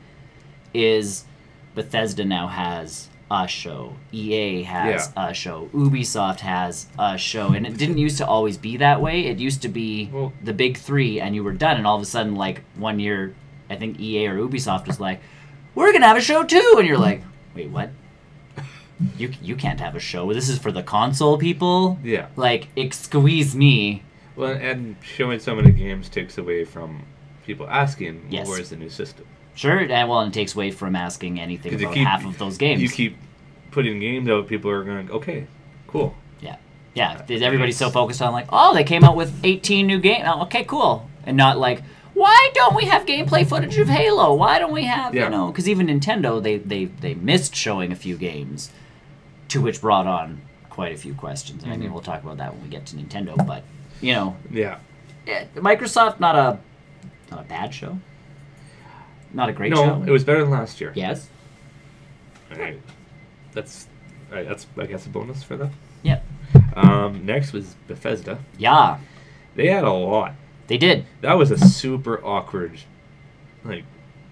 is Bethesda now has a show. EA has a show. Ubisoft has a show. And it didn't used to always be that way. It used to be the big 3 and you were done. And all of a sudden, like, one year, I think EA or Ubisoft was like, we're going to have a show too. And you're like, wait, what? You can't have a show. This is for the console people? Yeah. Like, squeeze me. Well, and showing so many games takes away from people asking, where's the new system? Sure, and it takes away from asking anything about half of those games. You keep putting games out, people are going, okay, cool. Yeah. Yeah, everybody's so focused on, like, they came out with 18 new games. Oh, okay, cool. And not like, why don't we have gameplay footage of Halo? Why don't we have, because even Nintendo, they missed showing a few games, to which brought on quite a few questions. I mean, we'll talk about that when we get to Nintendo, but, Microsoft, not a bad show. Not a great show. No, it was better than last year. Yes. Alright. That's, I guess, a bonus for them. Yeah. Next was Bethesda. Yeah. They had a lot. They did. That was a super awkward,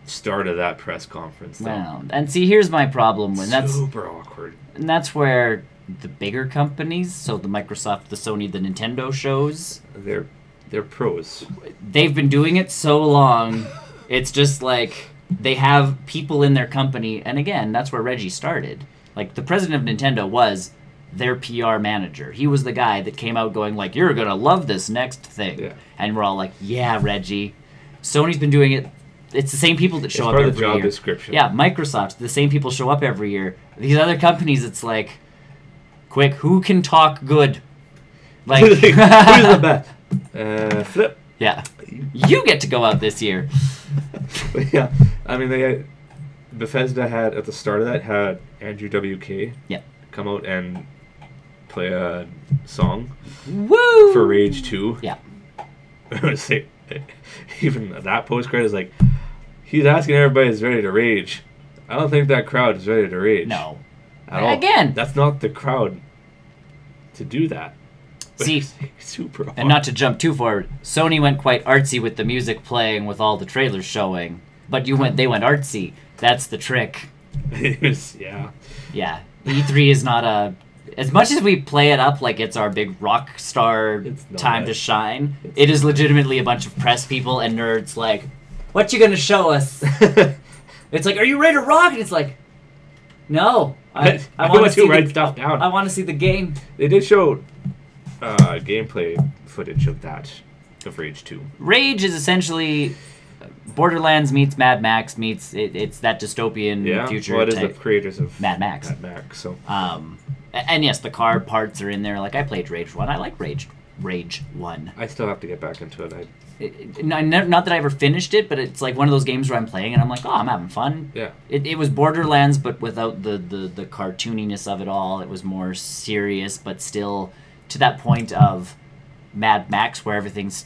start of that press conference. Wow. And see, here's my problem when that's super awkward. And that's where the bigger companies, so the Microsoft, the Sony, the Nintendo shows, they're pros. They've been doing it so long. It's just like they have people in their company, and again, that's where Reggie started. Like, the president of Nintendo was their PR manager. He was the guy that came out going like, you're gonna love this next thing. Yeah. And we're all like, yeah, Reggie. Sony's been doing it it's the same people that show up part every of the job year. description. Yeah, Microsoft, the same people show up every year. These other companies, it's like, quick, who can talk good? Like, Who's the best? Flip. Yeah, you get to go out this year. But yeah, I mean, Bethesda had at the start of that had Andrew WK come out and play a song for Rage 2. Yeah. Even that post credit is like, he's asking everybody is ready to rage. I don't think that crowd is ready to rage. No. At all. Again. That's not the crowd to do that. See, super hard. And not to jump too forward, Sony went quite artsy with the music playing with all the trailers showing. But they went artsy. That's the trick. Yeah. Yeah. E3 is not a... As much as we play it up like it's our big rock star time to shine, it is legitimately a bunch of press people and nerds like, what you gonna show us? It's like, are you ready to rock? And it's like, no. I want to write stuff down. I want to see the game. They did show gameplay footage of Rage 2. Rage is essentially Borderlands meets Mad Max meets it's that dystopian future. Well, it is the creators of Mad Max. So and yes, the car parts are in there. Like I played Rage 1. I like Rage 1. I still have to get back into it. Not that I ever finished it, but it's like one of those games where I'm playing and I'm like, oh, I'm having fun. Yeah. It was Borderlands, but without the cartooniness of it all. It was more serious, but still to that point of Mad Max where everything's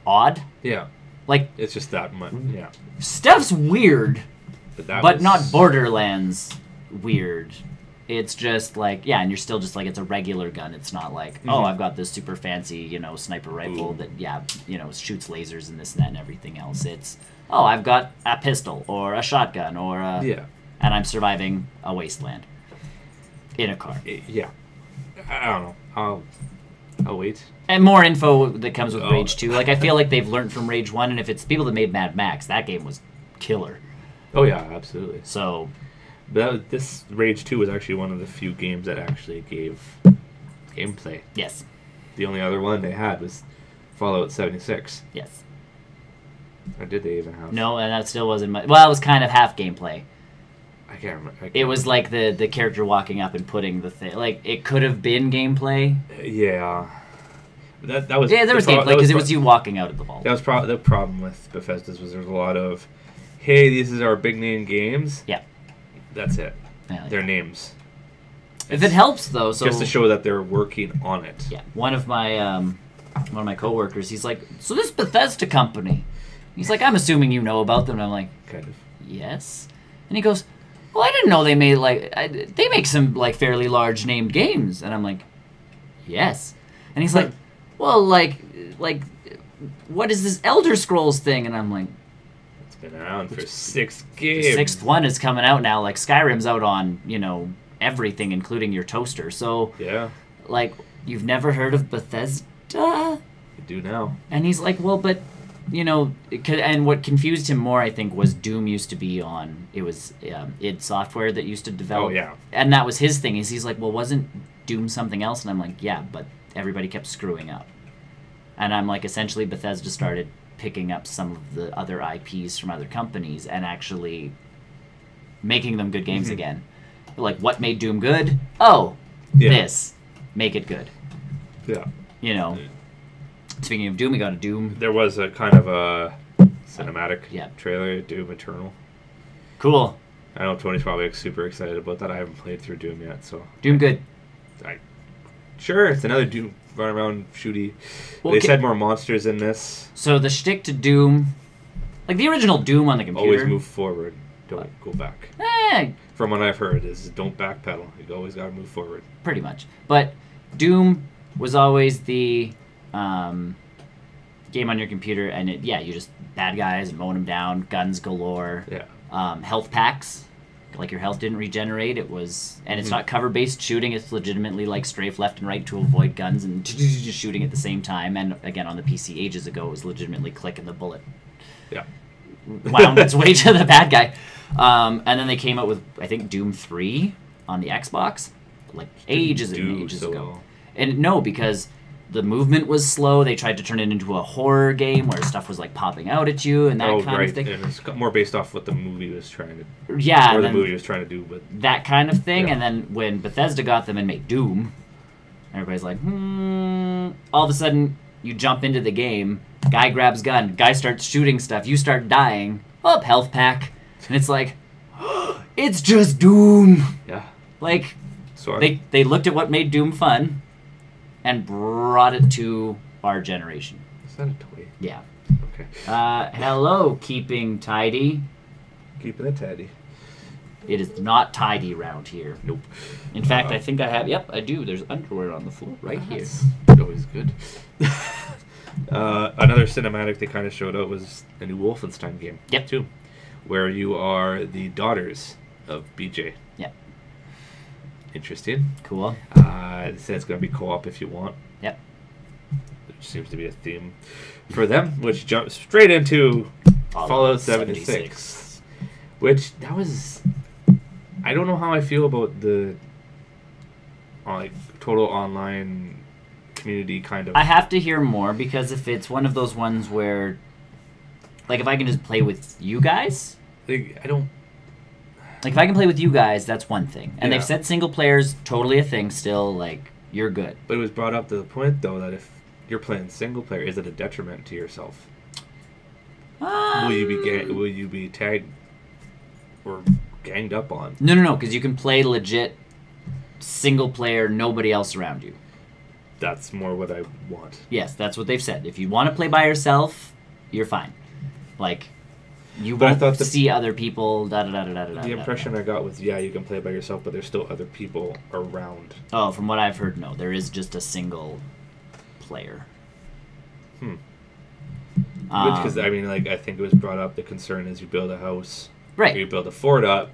odd. Yeah. Like it's just that much. Yeah. Stuff's weird, but not Borderlands weird. It's just like, yeah, and you're still just like, it's a regular gun. It's not like, oh, I've got this super fancy, sniper rifle that, shoots lasers and this and that and everything else. It's, oh, I've got a pistol or a shotgun or a... Yeah. And I'm surviving a wasteland in a car. Yeah. I don't know. I'll wait. And more info that comes with Rage 2. Like, I feel like they've learned from Rage 1, and if it's people that made Mad Max, that game was killer. Oh, yeah, absolutely. So... But this Rage 2 was actually one of the few games that actually gave gameplay. Yes. The only other one they had was Fallout 76. Yes. Or did they even have? No, and that still wasn't much. Well, it was kind of half gameplay. I can't remember. It was like the character walking up and putting the thing. Like, it could have been gameplay. Yeah. That was... Yeah, there was gameplay because it was you walking out of the vault. That was the problem with Bethesda's was there was a lot of, hey, these are our big name games. Yeah. That's it. Yeah, their names. If it helps, though, so just to show that they're working on it. Yeah, one of my coworkers, he's like, so this Bethesda company. He's like, I'm assuming you know about them. And I'm like, kind of. Yes. And he goes, well, I didn't know they made they make some like fairly large named games. And I'm like, yes. And he's like, well, like, what is this Elder Scrolls thing? And I'm like. Been around for 6 games. The 6th one is coming out now. Like Skyrim's out on, everything, including your toaster. So, yeah, like, you've never heard of Bethesda? I do now. And he's like, well, but, and what confused him more, I think, was Doom used to be on. It was id Software that used to develop. Oh yeah. And that was his thing. He's like, well, wasn't Doom something else? And I'm like, yeah, but everybody kept screwing up. And I'm like, essentially, Bethesda started picking up some of the other IPs from other companies and actually making them good games again. Like, what made Doom good? Oh, this. Make it good. Yeah. Speaking of Doom, we got a Doom. There was a kind of a cinematic trailer, Doom Eternal. Cool. I know Tony's probably super excited about that. I haven't played through Doom yet, so... Doom good. Sure, it's another Doom run around shooty. Well, they said more monsters in this. So the shtick to Doom, like the original Doom on the computer. Always move forward. Don't go back. From what I've heard is don't backpedal. You always got to move forward. Pretty much. But Doom was always the game on your computer, and you just bad guys and mowing them down, guns galore. Yeah. Health packs. Like your health didn't regenerate. It was, and it's not cover-based shooting. It's legitimately like strafe left and right to avoid guns and just shooting at the same time. And again, on the PC ages ago, it was legitimately clicking the bullet. Yeah, wound its way to the bad guy. And then they came out with I think Doom 3 on the Xbox, like ages and ages ago. And no, because the movement was slow. They tried to turn it into a horror game where stuff was like popping out at you and that kind of thing. And it's more based off what the movie was trying to. Yeah, or the movie was trying to do, but that kind of thing. Yeah. And then when Bethesda got them and made Doom, everybody's like, All of a sudden, you jump into the game. Guy grabs gun. Guy starts shooting stuff. You start dying. Oh, health pack, and it's like, it's just Doom. Yeah. Like, so they looked at what made Doom fun. And brought it to our generation. Is that a toy? Yeah. Okay. Hello, keeping tidy. Keeping it tidy. It is not tidy around here. Nope. In fact, I think I have... Yep, I do. There's underwear on the floor right here. Always good. Another cinematic they kind of showed out was a new Wolfenstein game. Yep. Too. Where you are the daughters of BJ. Yep. Interesting. Cool. It says it's going to be co-op if you want. Yep. There seems to be a theme for them, which jumps straight into Fallout 76. Which, that was... I don't know how I feel about the total online community kind of... I have to hear more, because if it's one of those ones where... Like, if I can just play with you guys... I don't... Like, if I can play with you guys, that's one thing. And they've said single player's totally a thing still, like, you're good. But it was brought up to the point, though, that if you're playing single player, is it a detriment to yourself? Will you be tagged or ganged up on? No, because you can play legit single player, nobody else around you. That's more what I want. Yes, that's what they've said. If you want to play by yourself, you're fine. Like... You won't see other people, The impression I got was, you can play by yourself, but there's still other people around. Oh, from what I've heard, no. There is just a single player. Because, I think it was brought up, the concern is you build a house. Right. Or you build a fort up.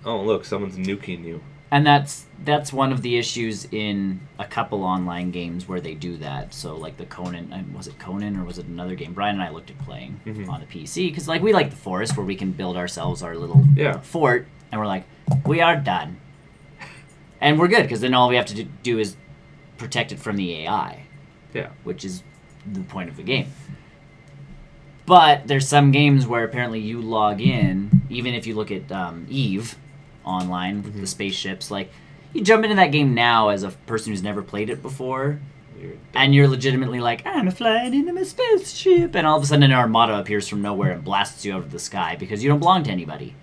Oh, look, someone's nuking you. And that's one of the issues in a couple online games where they do that. So, like the Conan, was it Conan or was it another game? Brian and I looked at playing on the PC because, like, we like the forest where we can build ourselves our little fort, and we're like, we are done, and we're good because then all we have to do is protect it from the AI, which is the point of the game. But there's some games where apparently you log in, even if you look at Eve. Online with the spaceships, like, you jump into that game now as a person who's never played it before, and you're legitimately like, I'm flying into my spaceship, and all of a sudden an armada appears from nowhere and blasts you out of the sky because you don't belong to anybody.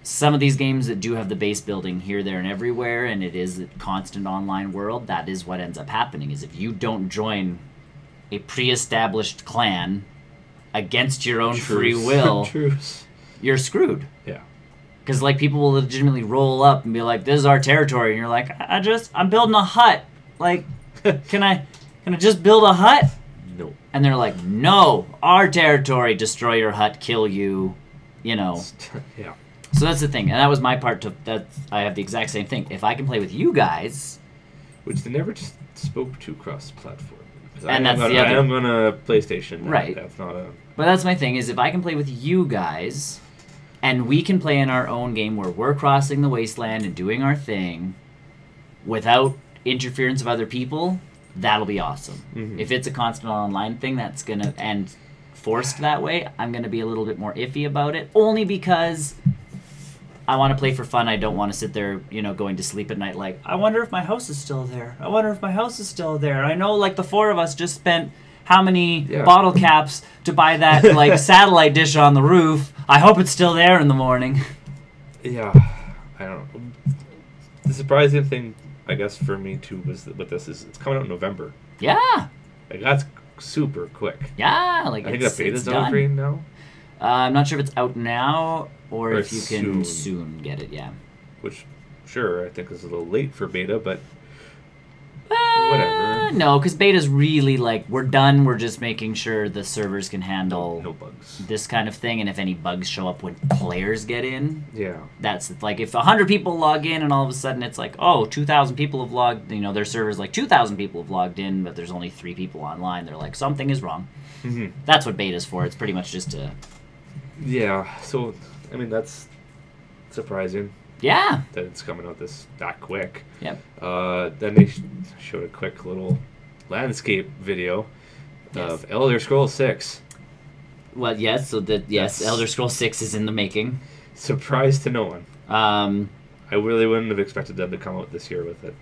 Some of these games that do have the base building here, there, and everywhere, and it is a constant online world, that is what ends up happening, is if you don't join a pre-established clan against your own free will, you're screwed. Yeah. Because, like, people will legitimately roll up and be like, this is our territory. And you're like, I'm building a hut. Like, can I just build a hut? No. And they're like, no, our territory, destroy your hut, kill you, Yeah. So that's the thing. And that was my part I have the exact same thing. If I can play with you guys. Which they never just spoke to cross-platform. And that's the other. I am on a PlayStation. Right. That's not a... But that's my thing, is if I can play with you guys... And we can play in our own game where we're crossing the wasteland and doing our thing without interference of other people, that'll be awesome. If it's a constant online thing that's going to end forced that way, I'm going to be a little bit more iffy about it. Only because I want to play for fun. I don't want to sit there, going to sleep at night like, I wonder if my house is still there. I wonder if my house is still there. I know, like, the four of us just spent... how many bottle caps to buy that, like, satellite dish on the roof. I hope it's still there in the morning. Yeah, I don't know. The surprising thing, I guess, for me, too, was that with this is it's coming out in November. Yeah. Like, that's super quick. Yeah, like, I think that beta's out green now. I'm not sure if it's out now or if you can soon get it, Which, sure, I think is a little late for beta, but... whatever. No, because beta's really like, we're done, we're just making sure the servers can handle no bugs. This kind of thing, and if any bugs show up when players get in, that's like, if 100 people log in and all of a sudden it's like, 2,000 people have logged, their server's like 2,000 people have logged in, but there's only 3 people online, they're like, something is wrong. That's what beta's for. It's pretty much just to... Yeah, so, that's surprising. Yeah. That it's coming out that quick. Yep. Then they showed a quick little landscape video Yes. of Elder Scrolls 6. Well, yes. So yes, Elder Scrolls 6 is in the making. Surprise to no one. Um, I really wouldn't have expected them to come out this year with it.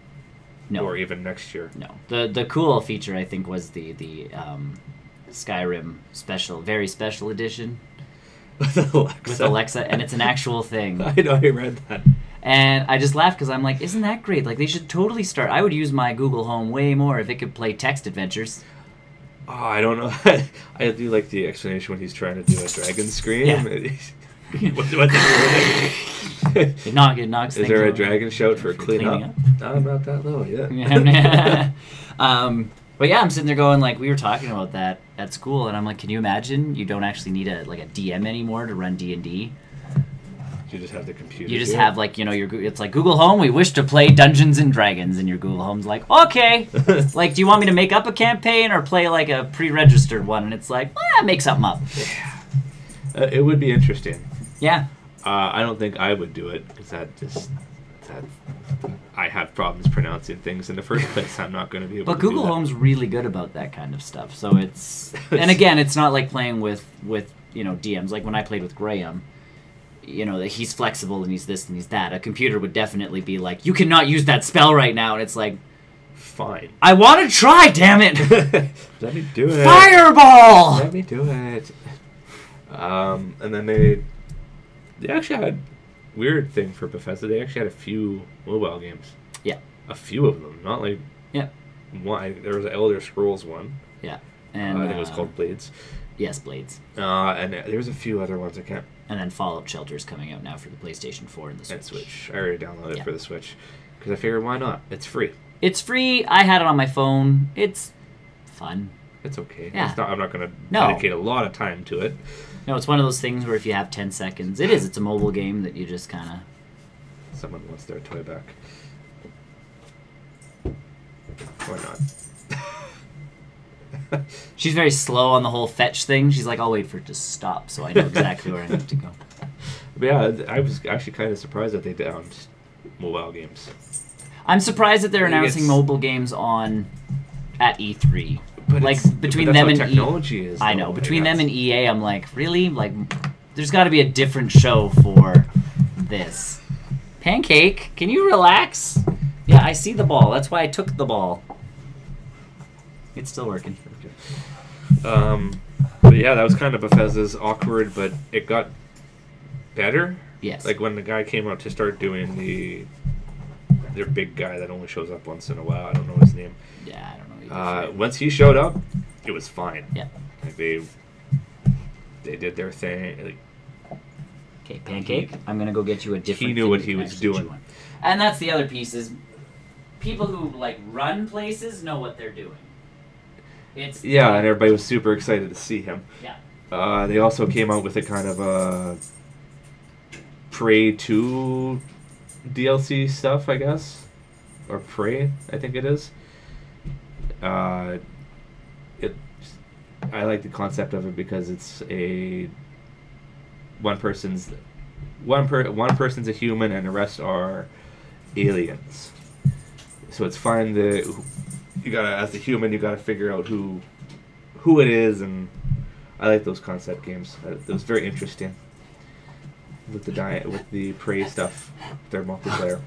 no, Or even next year. no. The cool feature I think was the Skyrim very special edition With Alexa. with Alexa, and it's an actual thing. I know, I read that. And I just laughed because I'm like, isn't that great? Like, they should totally start. I would use my Google Home way more if it could play text adventures. Oh, I don't know. I do like the explanation when he's trying to do a dragon scream. Yeah. It knocks Is things there a over. dragon shout for Cleaning clean up? No, I'm not that low yet. But yeah, I'm sitting there going, like, we were talking about that at school, and I'm like, can you imagine you don't actually need a DM anymore to run D&D? You just have the computer. You just do have, like, you know, it's like, Google Home, we wish to play Dungeons and Dragons, and your Google Home's like, okay. Like, do you want me to make up a campaign or play, like, a pre-registered one? And it's like, make something up. Yeah. It would be interesting. Yeah. I don't think I would do it, because I have problems pronouncing things in the first place. I'm not going to be able But to Google do that. Home's really good about that kind of stuff. So it's... And again, it's not like playing with you know, DMs. Like, when I played with Graham, you know, that he's flexible and he's this and he's that. A computer would definitely be like, you cannot use that spell right now. And it's like, Fine. I want to try, damn it! Let me do it. Fireball! Let me do it. And then they actually had weird thing for Bethesda. They actually had a few mobile games. Yeah. A few of them, not like Yeah. one. There was an Elder Scrolls one. Yeah. And I think it was called Blades. Yes, Blades. And there's a few other ones I can't. And then Fallout Shelter's coming out now for the PlayStation 4 and the Switch. And Switch. I already downloaded Yeah. it for the Switch because I figured why not? It's free. It's free. I had it on my phone. It's fun. It's okay. Yeah. It's not, I'm not going to No. dedicate a lot of time to it. No, it's one of those things where if you have 10 seconds, it's a mobile game that you just kind of... Someone wants their toy back. Or not. She's very slow on the whole fetch thing. She's like, I'll wait for it to stop so I know exactly where I need to go. But yeah, I was actually kind of surprised that they downed mobile games. I'm surprised that they're I think announcing it's- mobile games at E3. But Like, it's- between but that's them how and technology is. I though, know. Between them guess. and EA, I'm like, really? Like, there's got to be a different show for this. Pancake, can you relax? Yeah, I see the ball. That's why I took the ball. It's still working. But yeah, that was kind of Bethesda's awkward, but it got better. Yes. Like when the guy came out to start doing their big guy that only shows up once in a while. I don't know his name. Yeah, I don't know. Either. Once he showed up, it was fine. Yeah. Like they did their thing. Like, Okay, Pancake, I'm going to go get you a different He knew thing what that he you can was actually doing. chew on. And that's the other piece is people who, like, run places know what they're doing. It's yeah, and everybody was super excited to see him. Yeah. They also came out with a kind of a Prey 2 DLC stuff, I guess, or Prey, I think it is. I like the concept of it because it's one person's a human and the rest are aliens. So it's fine as the human you gotta figure out who it is, and I like those concept games. It was very interesting with the Prey stuff, their multiplayer,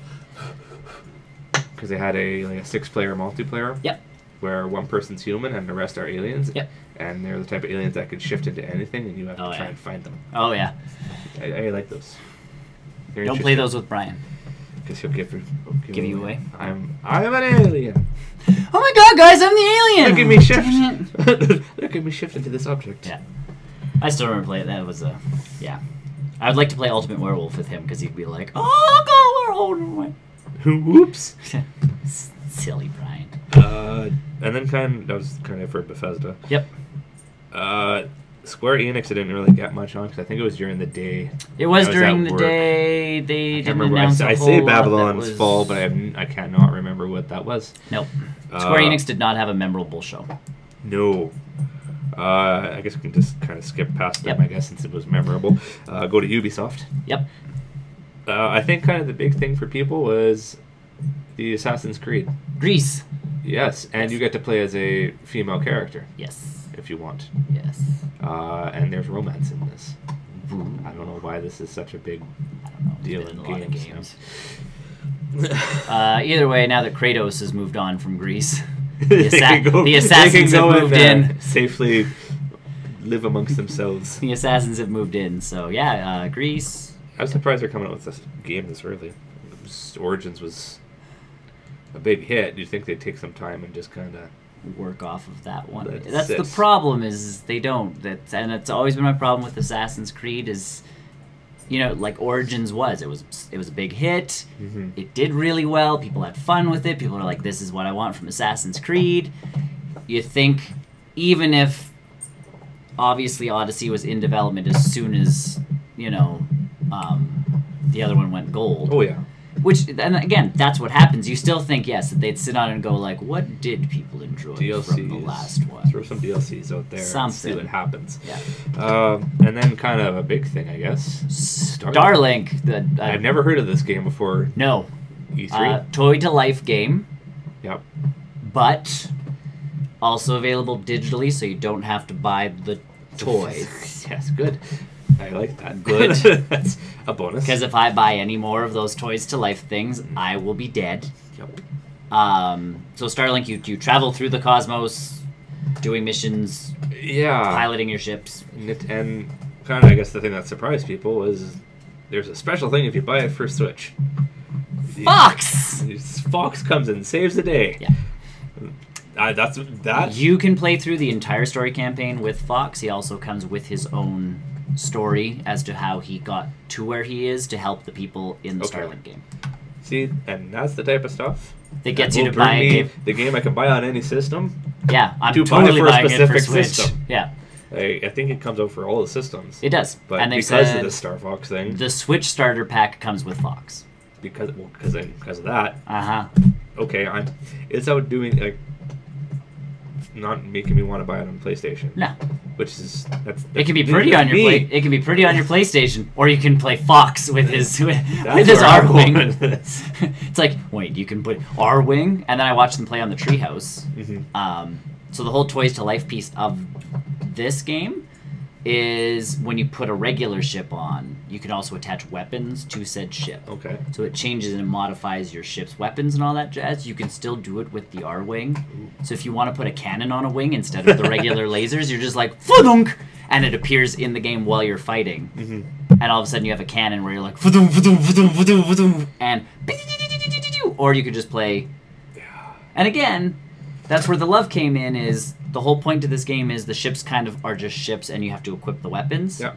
because they had a 6-player multiplayer. Yep. Where one person's human and the rest are aliens. Yep. And they're the type of aliens that can shift into anything, and you have to try yeah. and find them. Oh, yeah. I like those. They're Don't play those with Brian. because he'll give you away. I'm an alien. Oh my god, guys, I'm the alien! Look at me Damn it. shift. Look at me shift into this object. Yeah. I still remember playing that. It was yeah. I would like to play Ultimate Werewolf with him because he'd be like, oh god, we're holding away. Whoops. Silly Brian. And then that was kind of for Bethesda. Yep. Square Enix I didn't really get much on because I think it was during the day. It was I during at the work. day. They I can't didn't remember. announce I a whole say lot Babylon's that was... Fall, but I cannot remember what that was. Nope. Square Enix did not have a memorable show. No. I guess we can just kind of skip past them, Yep. I guess, since it was memorable. Go to Ubisoft. Yep. I think kind of the big thing for people was the Assassin's Creed. Greece. Yes, and Yes. you get to play as a female character Yes. if you want. Yes. And there's romance in this. Ooh. I don't know why this is such a big I don't know. deal It's in been a lot of games. Either way, now that Kratos has moved on from Greece, They can go- the they assassins can have go moved and, in. safely live amongst themselves. The assassins have moved in. So yeah, Greece. I was surprised they're coming out with this game this early. Origins was a big hit. You'd think they'd take some time and just kind of Work off of that one. That's That's the it. problem. Is they don't. And it's always been my problem with Assassin's Creed. Is like Origins was. It was a big hit. Mm-hmm. It did really well. People had fun with it. People are like, "This is what I want from Assassin's Creed." You think, even if obviously Odyssey was in development as soon as the other one went gold. Oh yeah. Which, and again, that's what happens. You still think, yes, that they'd sit on and go, like, what did people enjoy from the last one? Throw some DLCs out there and see what happens. Yeah. And then kind of a big thing, I guess. Starlink. I've never heard of this game before. No. E3? Toy-to-life game, Yep. but also available digitally, so you don't have to buy the toys. Yes, good. I like that. Good. That's a bonus. Because if I buy any more of those Toys-to-Life things, I will be dead. Yep. So Starlink, you travel through the cosmos, doing missions, Yeah. piloting your ships. And kind of, I guess, the thing that surprised people is there's a special thing if you buy it for Switch. Fox! Fox comes and saves the day. Yeah. That's that. You can play through the entire story campaign with Fox. He also comes with his own story as to how he got to where he is to help the people in the Okay. Starlink game. See, and that's the type of stuff That gets will you to bring buy a me game. the game I can buy on any system. Yeah, I'm to buy totally for a buying it for specific Switch. system. Yeah, I think it comes out for all the systems. it does. But and they because said of the Star Fox thing, the Switch starter pack comes with Fox. because of that, Uh-huh. okay, it's out doing like not making me want to buy it on PlayStation. No. Which is that's It can be pretty on your me. It can be pretty on your PlayStation, or you can play Fox with his with That's his where I'm R-Wing. going with this. It's like, wait, you can put R-Wing, and then I watched them play on the Treehouse. Mhm. So the whole Toys to Life piece of this game is when you put a regular ship on, you can also attach weapons to said ship. Okay. So it changes and modifies your ship's weapons and all that jazz. You can still do it with the R-Wing. So if you want to put a cannon on a wing instead of the regular lasers, you're just like, "Fudunk!" and it appears in the game while you're fighting. Mm-hmm. And all of a sudden you have a cannon where you're like, "Fudum, fudum, fudum, fudum, fudum," and or you could just play. And again, that's where the love came in. Is the whole point to this game is the ships kind of are just ships, and you have to equip the weapons. Yeah.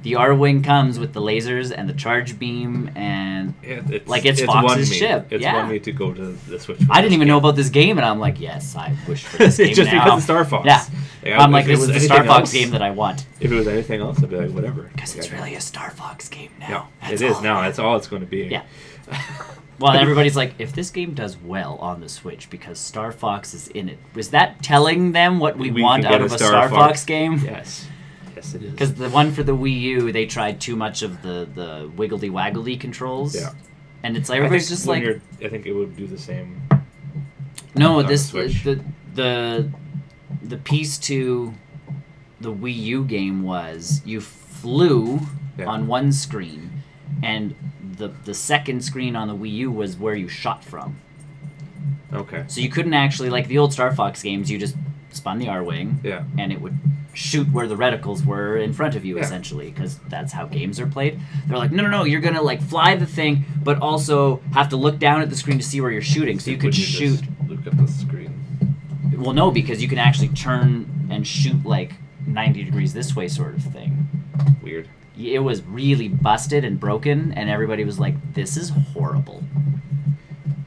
The R-Wing comes with the lasers and the charge beam, and It's Fox's won me. ship. It's yeah. won me to go to the Switch. I didn't even know about this game, and I'm like, yes, I wish for this game just now. because of Star Fox. Yeah. I'm like, if it this was is the Star anything Fox else- game that I want. If it was anything else, I'd be like, whatever. Because it's really a Star Fox game now. Yeah, That's it is all. now. That's all it's going to be. Yeah. Well, everybody's like, if this game does well on the Switch because Star Fox is in it, was that telling them what we want can get out of a Star Fox game? Yes. Yes, it is. Because the one for the Wii U, they tried too much of the wiggledy-waggly controls. Yeah. And it's like, everybody's just like... I think it would do the same. No, on this Switch. the piece to the Wii U game was you flew on one screen, and the second screen on the Wii U was where you shot from. Okay. So you couldn't actually, like the old Star Fox games, you just spun the R-Wing, Yeah. and it would shoot where the reticles were in front of you, Yeah. essentially, because that's how games are played. They're like, no, you're gonna like fly the thing, but also have to look down at the screen to see where you're shooting, so you could Would shoot. just look at the screen. Well, no, because you can actually turn and shoot like 90 degrees this way, sort of thing. Weird. It was really busted and broken, and everybody was like, "This is horrible."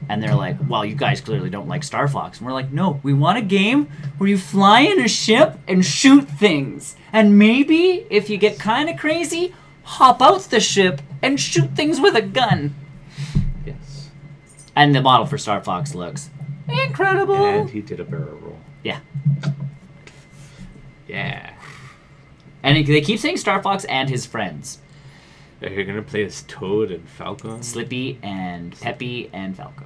And they're like, "Well, you guys clearly don't like Star Fox." And we're like, "No, we want a game where you fly in a ship and shoot things. And maybe, if you get kind of crazy, hop out the ship and shoot things with a gun." Yes. And the model for Star Fox looks incredible. And he did a barrel roll. Yeah. Yeah. And they keep saying Star Fox and his friends. You're gonna play as Toad and Falcon. Slippy and Peppy and Falco.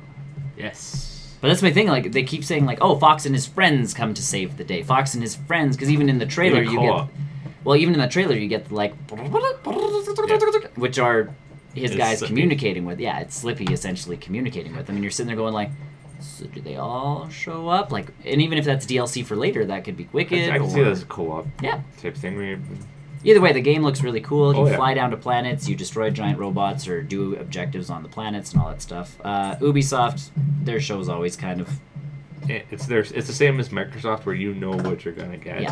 Yes. But that's my thing. Like they keep saying, like, "Oh, Fox and his friends come to save the day." Fox and his friends, because even in the trailer you get, well, even in the trailer you get like, which are his guys Slippy. communicating with. Yeah, it's Slippy essentially communicating with them, and you're sitting there going like, so do they all show up? Like, and even if that's DLC for later, that could be Wicked. I can see that as a co-op type thing. Where you, either way, the game looks really cool. You Oh, yeah. fly down to planets, you destroy giant robots, or do objectives on the planets and all that stuff. Ubisoft, their show's always kind of... it's the same as Microsoft, where you know what you're gonna get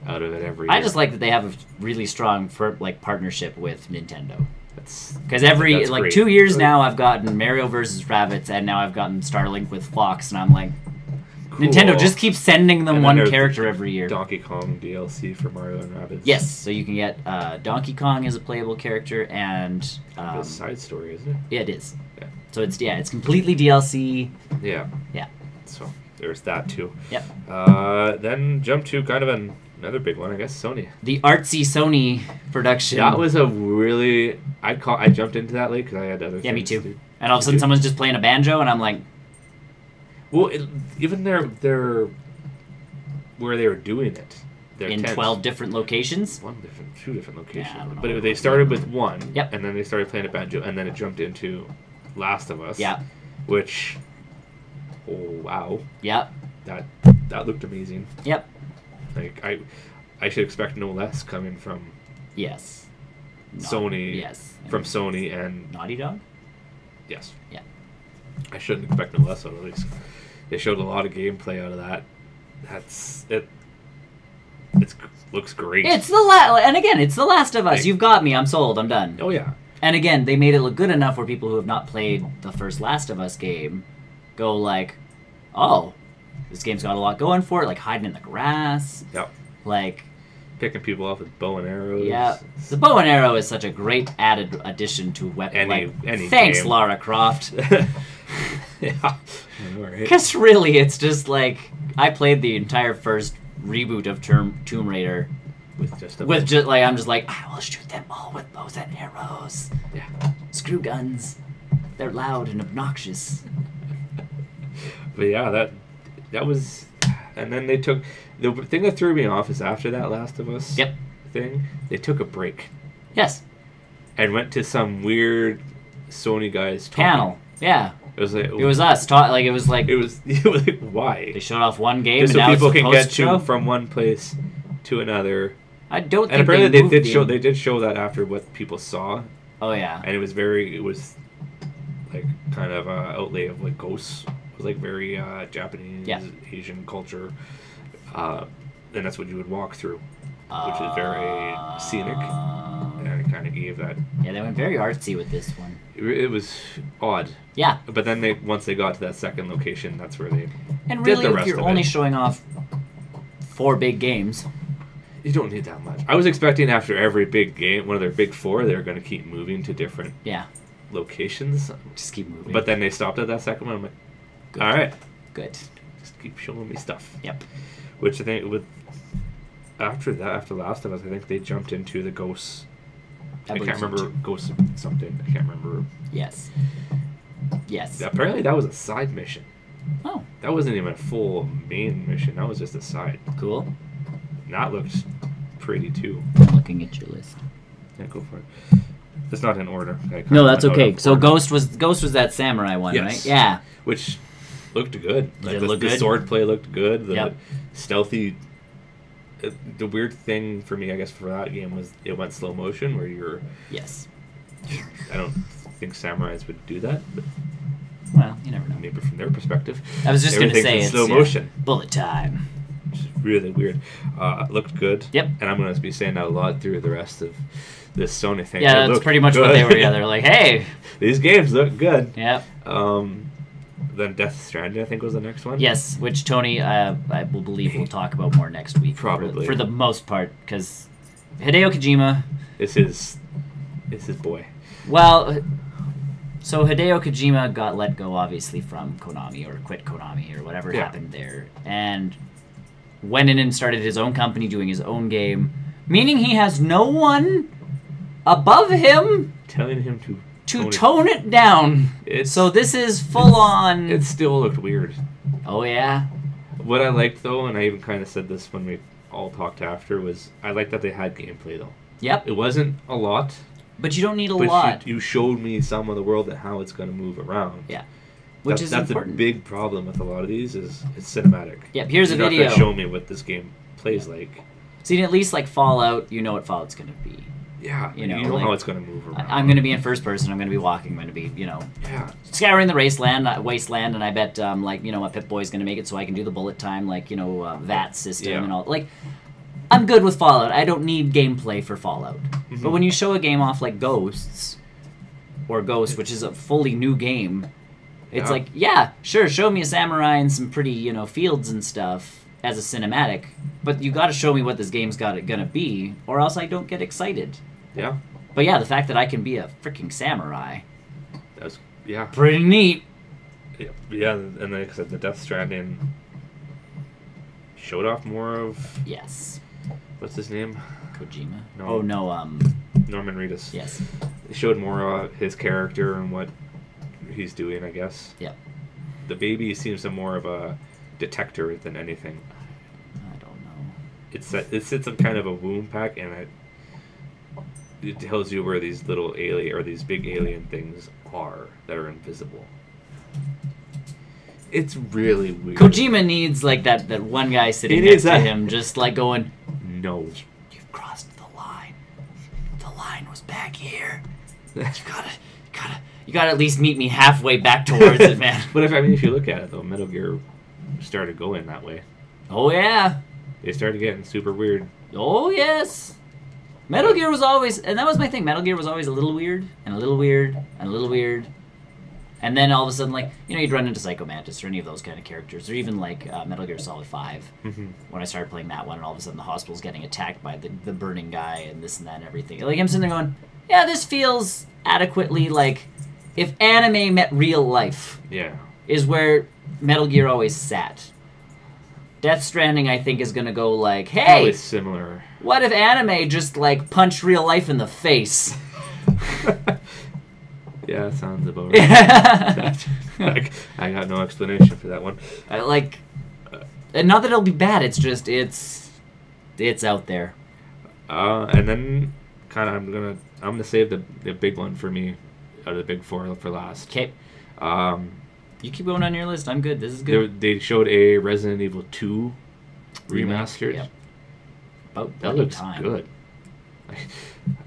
out of it every year. I just like that they have a really strong partnership with Nintendo. Because that's like great. 2 years now, I've gotten Mario vs. Rabbids, and now I've gotten Starlink with Fox, and I'm like, Cool. Nintendo, just keep sending them And then one there's character every year. Donkey Kong DLC for Mario and Rabbids. Yes, so you can get Donkey Kong as a playable character, and It's a side story, isn't it? yeah, it is. Yeah. So it's completely DLC. Yeah. Yeah. So there's that too. Yep. Then jump to kind of another big one, I guess, Sony. The artsy Sony production. That was a really I jumped into that late because I had other things. Yeah, me too. to do. And all of a sudden, someone's just playing a banjo, and I'm like, Well, even their where they were doing it. Their in tents. 12 different locations. Two different locations. Yeah, I don't know. But they started with one, Yep. and then they started playing a banjo, and then it jumped into Last of Us. Yeah. Which, oh wow, Yep. that looked amazing. Yep. Like I should expect no less coming from Yes. Sony. Yes. From Sony and Naughty Dog? yes. Yeah. I shouldn't expect no less out of these. They showed a lot of gameplay out of that. That's it. It looks great. It's and again, it's The Last of Us. You've got me. I'm sold. I'm done. Oh yeah. And again, they made it look good enough where people who have not played the first Last of Us game go like, oh, this game's got a lot going for it, like hiding in the grass. Yep. Like, Picking people off with bow and arrows. yeah. The bow and arrow is such a great added addition to weapon. Any Thanks, game. Lara Croft. Yeah. All right. Because really, it's just like, I played the entire first reboot of Tomb Raider With just I'm just like, I will shoot them all with bows and arrows. Yeah. Screw guns. They're loud and obnoxious. But yeah, that was, and then they took the thing that threw me off is after that Last of Us Yep. thing, they took a break Yes. and went to some weird Sony guys talking. Panel. Yeah. It was like It was us. It was like it was like why? they showed off one game Just and so now people it's the can get post-show. from one place to another. I don't think And apparently they moved did show that after what people saw, Oh yeah. and it was like kind of outlay of like ghosts. It was like very Japanese, Yeah. Asian culture, and that's what you would walk through, which is very scenic, and it kind of gave that. Yeah, they went very artsy with this one. It was odd, Yeah. but then once they got to that second location, that's where they And did really, the if rest you're of only it. showing off 4 big games, You don't need that much. I was expecting after every big game, one of their big 4, they were going to keep moving to different yeah, locations. just keep moving. But then they stopped at that second one. I'm like, Good. all right, Good. just keep showing me stuff. Yep. Which I think after Last of Us, I think they jumped into the Ghosts. I believe can't so, remember too. Ghosts something. I can't remember. Yes. Yes. Apparently, that was a side mission. Oh, That wasn't even a full main mission. That was just a side. cool. And that looked pretty too. I'm looking at your list. Yeah, go for it. It's not in order. I kinda No, that's went out okay. of So order. Ghost was that samurai one, Yes. right? Yeah. Which looked good. Did it the, look the good? sword-play looked good. The Yep. stealthy. The weird thing for me, I guess, for that game was it went slow motion, where you're. Yes. I don't think samurais would do that, but Well, you never know. maybe from their perspective. I was just gonna everything's say in it's slow yeah, motion, bullet time. which is really weird. Looked good. Yep. And I'm going to be saying that a lot through the rest of this Sony thing. Yeah, They that's look pretty much what good. they were. Yeah, they're like, hey. These games look good. Yep. Then Death Stranding, I think, was the next one. Yes, which Tony, I will believe we'll talk about more next week. Probably. For the most part, because Hideo Kojima. It's his boy. Well, so Hideo Kojima got let go, obviously, from Konami, or quit Konami, or whatever Yeah. happened there, and went in and started his own company doing his own game, meaning he has no one above him. Telling him to to tone it down. So this is full on. It still looked weird. Oh yeah. What I liked though, and I even kind of said this when we all talked after, was I liked that they had gameplay though. Yep. It wasn't a lot. But you don't need a lot. You showed me some of the world and how it's going to move around. Yeah. Which is important. That's a big problem with a lot of these is it's cinematic. Yep, here's a video. You're not going to show me what this game plays like. See, at least like Fallout, you know what Fallout's going to be. Yeah, you know like, how it's going to move around. I'm going to be in first person. I'm going to be walking. I'm going to be, scouring the wasteland, and I bet, a Pip-Boy's going to make it so I can do the bullet time, VAT system and all. Like, I'm good with Fallout. I don't need gameplay for Fallout. Mm-hmm. But when you show a game off like Ghost, which is a fully new game, it's like, yeah, sure, show me a samurai and some pretty, fields and stuff as a cinematic, but you got to show me what this game's gonna be, or else I don't get excited. Yeah. But yeah, the fact that I can be a freaking samurai. That's pretty neat. Yeah, and like I said, the Death Stranding showed off more of. Yes. What's his name? Kojima. No. Oh no. Norman Reedus. Yes. They showed more of his character and what he's doing, I guess. Yep. The baby seems more of a detector than anything. I don't know. It sits in kind of a womb pack, and it tells you where these little alien or these big alien things are that are invisible. It's really weird. Kojima needs like that one guy sitting next to him, just like going, "No, you've crossed the line. The line was back here. You gotta at least meet me halfway back towards it, man." But if you look at it though, Metal Gear started going that way. Oh yeah. They started getting super weird. Oh yes. Metal Gear was always, and that was my thing. Metal Gear was always a little weird, and a little weird, and a little weird. And then all of a sudden, like, you'd run into Psycho Mantis or any of those kind of characters, or even like Metal Gear Solid 5. Mm-hmm. When I started playing that one, and all of a sudden the hospital's getting attacked by the burning guy and this and that and everything. Like, I'm sitting there going, yeah, this feels adequately like if anime met real life. Yeah. Is where Metal Gear always sat. Death Stranding, I think, is going to go like, hey, probably similar. What if anime just like punched real life in the face? Yeah, that sounds about right. I got no explanation for that one. And not that it'll be bad. It's just it's out there. And then kind of I'm gonna save the big one for me out of the big four for last. Okay. You keep going on your list. I'm good. This is good. They showed a Resident Evil 2 remastered. Yep. About that looks time. Good.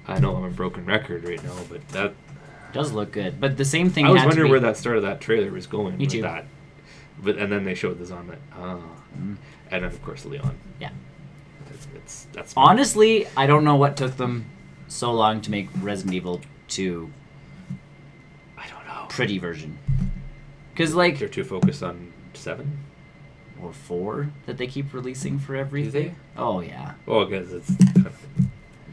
I know I'm a broken record right now, but that does look good. But the same thing. I was wondering where that start of that trailer was going. Me too. With that. And then they showed the zombie. And then of course Leon. Yeah. That's honestly, I don't know what took them so long to make Resident Evil 2. I don't know. Pretty version. Because like they're too focused on 7 or 4 that they keep releasing for everything. Do they? Oh yeah. Well, because it's kind of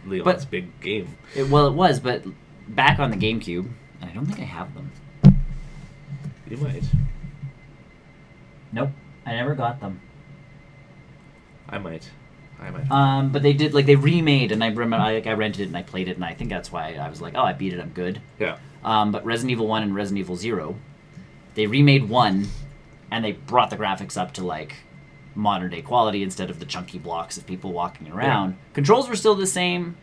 Leon's big game. It was, but back on the GameCube, and I don't think I have them. You might. Nope, I never got them. I might. But they did they remade, and I remember I rented it and I played it, and I think that's why I was like, oh, I beat it, I'm good. Yeah. But Resident Evil 1 and Resident Evil 0. They remade 1, and they brought the graphics up to, like, modern-day quality instead of the chunky blocks of people walking around. Yeah. Controls were still the same,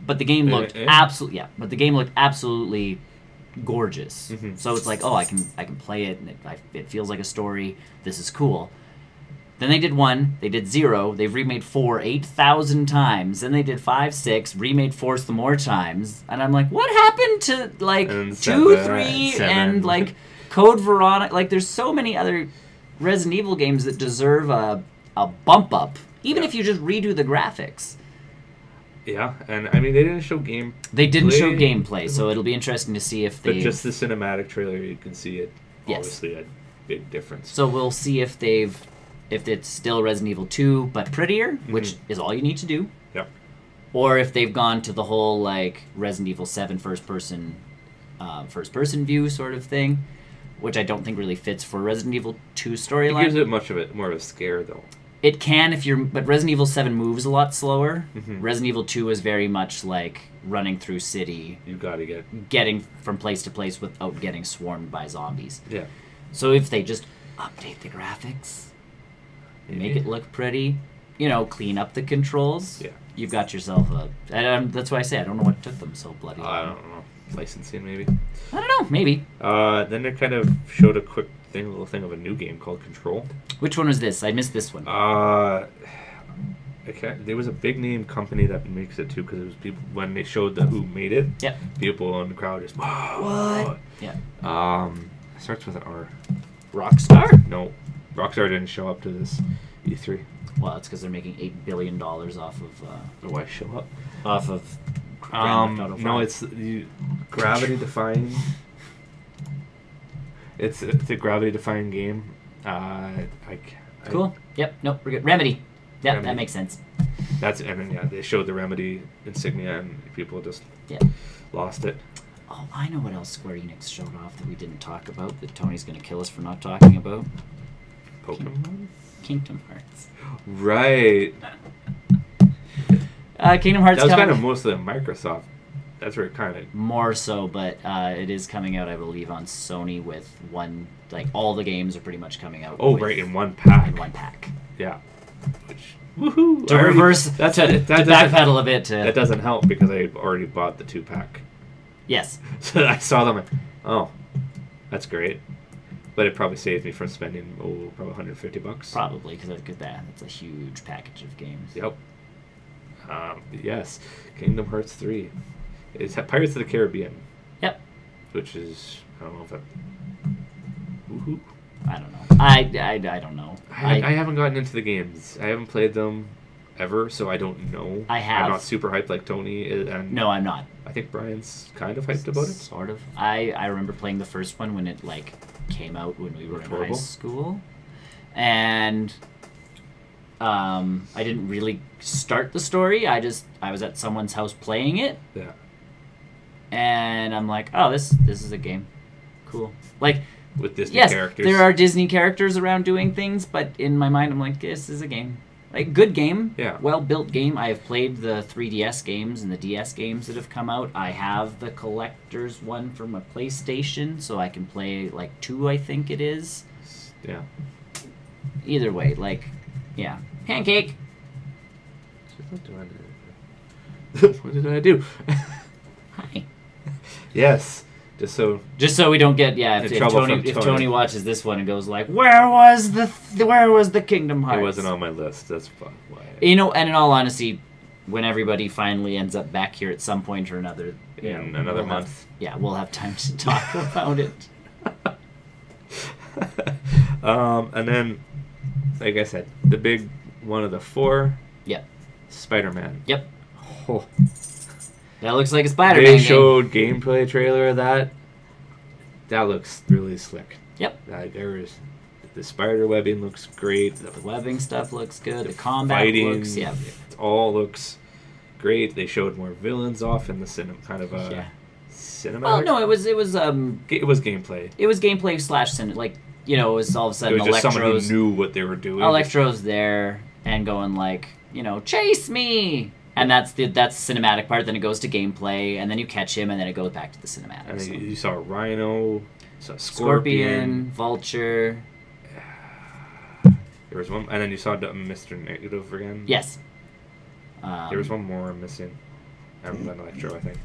but the game looked absolutely gorgeous. Mm-hmm. So it's like, oh, I can play it, and it feels like a story. This is cool. Then they did 1, they did 0, they've remade 4 8,000 times, then they did 5, 6, remade 4 some more times, and I'm like, what happened to, like, 2, 3, and, like, Code Veronica? Like, there's so many other Resident Evil games that deserve a bump up, even if you just redo the graphics. Yeah, and I mean, they didn't show gameplay. They didn't show gameplay, so it'll be interesting to see if they... But just the cinematic trailer, you can see it, obviously, a big difference. So we'll see if it's still Resident Evil 2, but prettier, which is all you need to do. Yep. Or if they've gone to the whole, like, Resident Evil 7 first-person view sort of thing, which I don't think really fits for Resident Evil 2 storyline. It gives it more of a scare, though. It can if you're, but Resident Evil 7 moves a lot slower. Mm-hmm. Resident Evil 2 is very much like running through city. You gotta getting from place to place without getting swarmed by zombies. Yeah. So if they just update the graphics, make it look pretty, clean up the controls. Yeah. You've got yourself a. That's why I say I don't know what took them so bloody long. I don't know. Licensing maybe. I don't know. Maybe. Then they kind of showed a little thing of a new game called Control. Which one was this? I missed this one. There was a big name company that makes it too, because it was people when they showed who made it. Yep. People in the crowd just what? Yeah. It starts with an R. Rockstar? No, Rockstar didn't show up to this E3. Well, it's because they're making $8 billion off of. Why show up? Off of. Grand Theft Auto 5. No, it's gravity defying. It's a gravity defying game. Cool. Yep. Nope. We're good. Remedy. Yep. Remedy. That makes sense. They showed the Remedy insignia and people just lost it. Oh, I know what else Square Enix showed off that we didn't talk about that Tony's going to kill us for not talking about. Pokemon? Kingdom Hearts. Right. Kingdom Hearts. That was kind of mostly Microsoft. That's where it kind of more so, but it is coming out, I believe, on Sony with one. Like all the games are pretty much coming out. Oh, right, in one pack. In one pack. Yeah. Which woohoo! To reverse to backpedal a bit. That doesn't help because I already bought the 2-pack. Yes. So I saw them. Oh, that's great. But it probably saved me from spending probably $150. Probably because look at that. That's a huge package of games. Yep. Yes, Kingdom Hearts 3. It's Pirates of the Caribbean. Yep. Which is I don't know if that. Woohoo. I don't know. I don't know. I haven't gotten into the games. I haven't played them ever, so I don't know. I have. I'm not super hyped like Tony is. And no, I'm not. I think Brian's kind of hyped about it. Sort of. I remember playing the first one when it came out when we were in high school, and I didn't really start the story. I was at someone's house playing it. Yeah. And I'm like, oh, this is a game. Cool. With Disney Yes, characters. there are Disney characters around doing things, but in my mind, I'm like, this is a game. Good game. Yeah. Well-built game. I have played the 3DS games and the DS games that have come out. I have the collector's one for my PlayStation, so I can play, 2, I think it is. Yeah. Either way, yeah. Pancake! What did I do? Hi. Yes. Just so we don't get if Tony watches this one and goes where was the Kingdom Hearts? It wasn't on my list. That's why. And in all honesty, when everybody finally ends up back here at some point or another, in another month, we'll have time to talk about it. And then, like I said, the big one of the 4. Yep. Spider-Man. Yep. Oh. That looks like a Spider-Man They game. showed gameplay trailer of that. That looks really slick. Yep. The spider webbing looks great. The webbing stuff looks good. The combat fighting, looks, it all looks great. They showed more villains off in the cinematic. Well, no, it was it was gameplay. It was gameplay / it was all of a sudden it was just someone who knew what they were doing. Electro's there and going chase me. And that's the cinematic part. Then it goes to gameplay, and then you catch him, and then it goes back to the cinematic. And then you saw a Rhino, saw Scorpion, Vulture. There was one, and then you saw Mr. Negative again. Yes. There was one more missing. And then Electro, I think.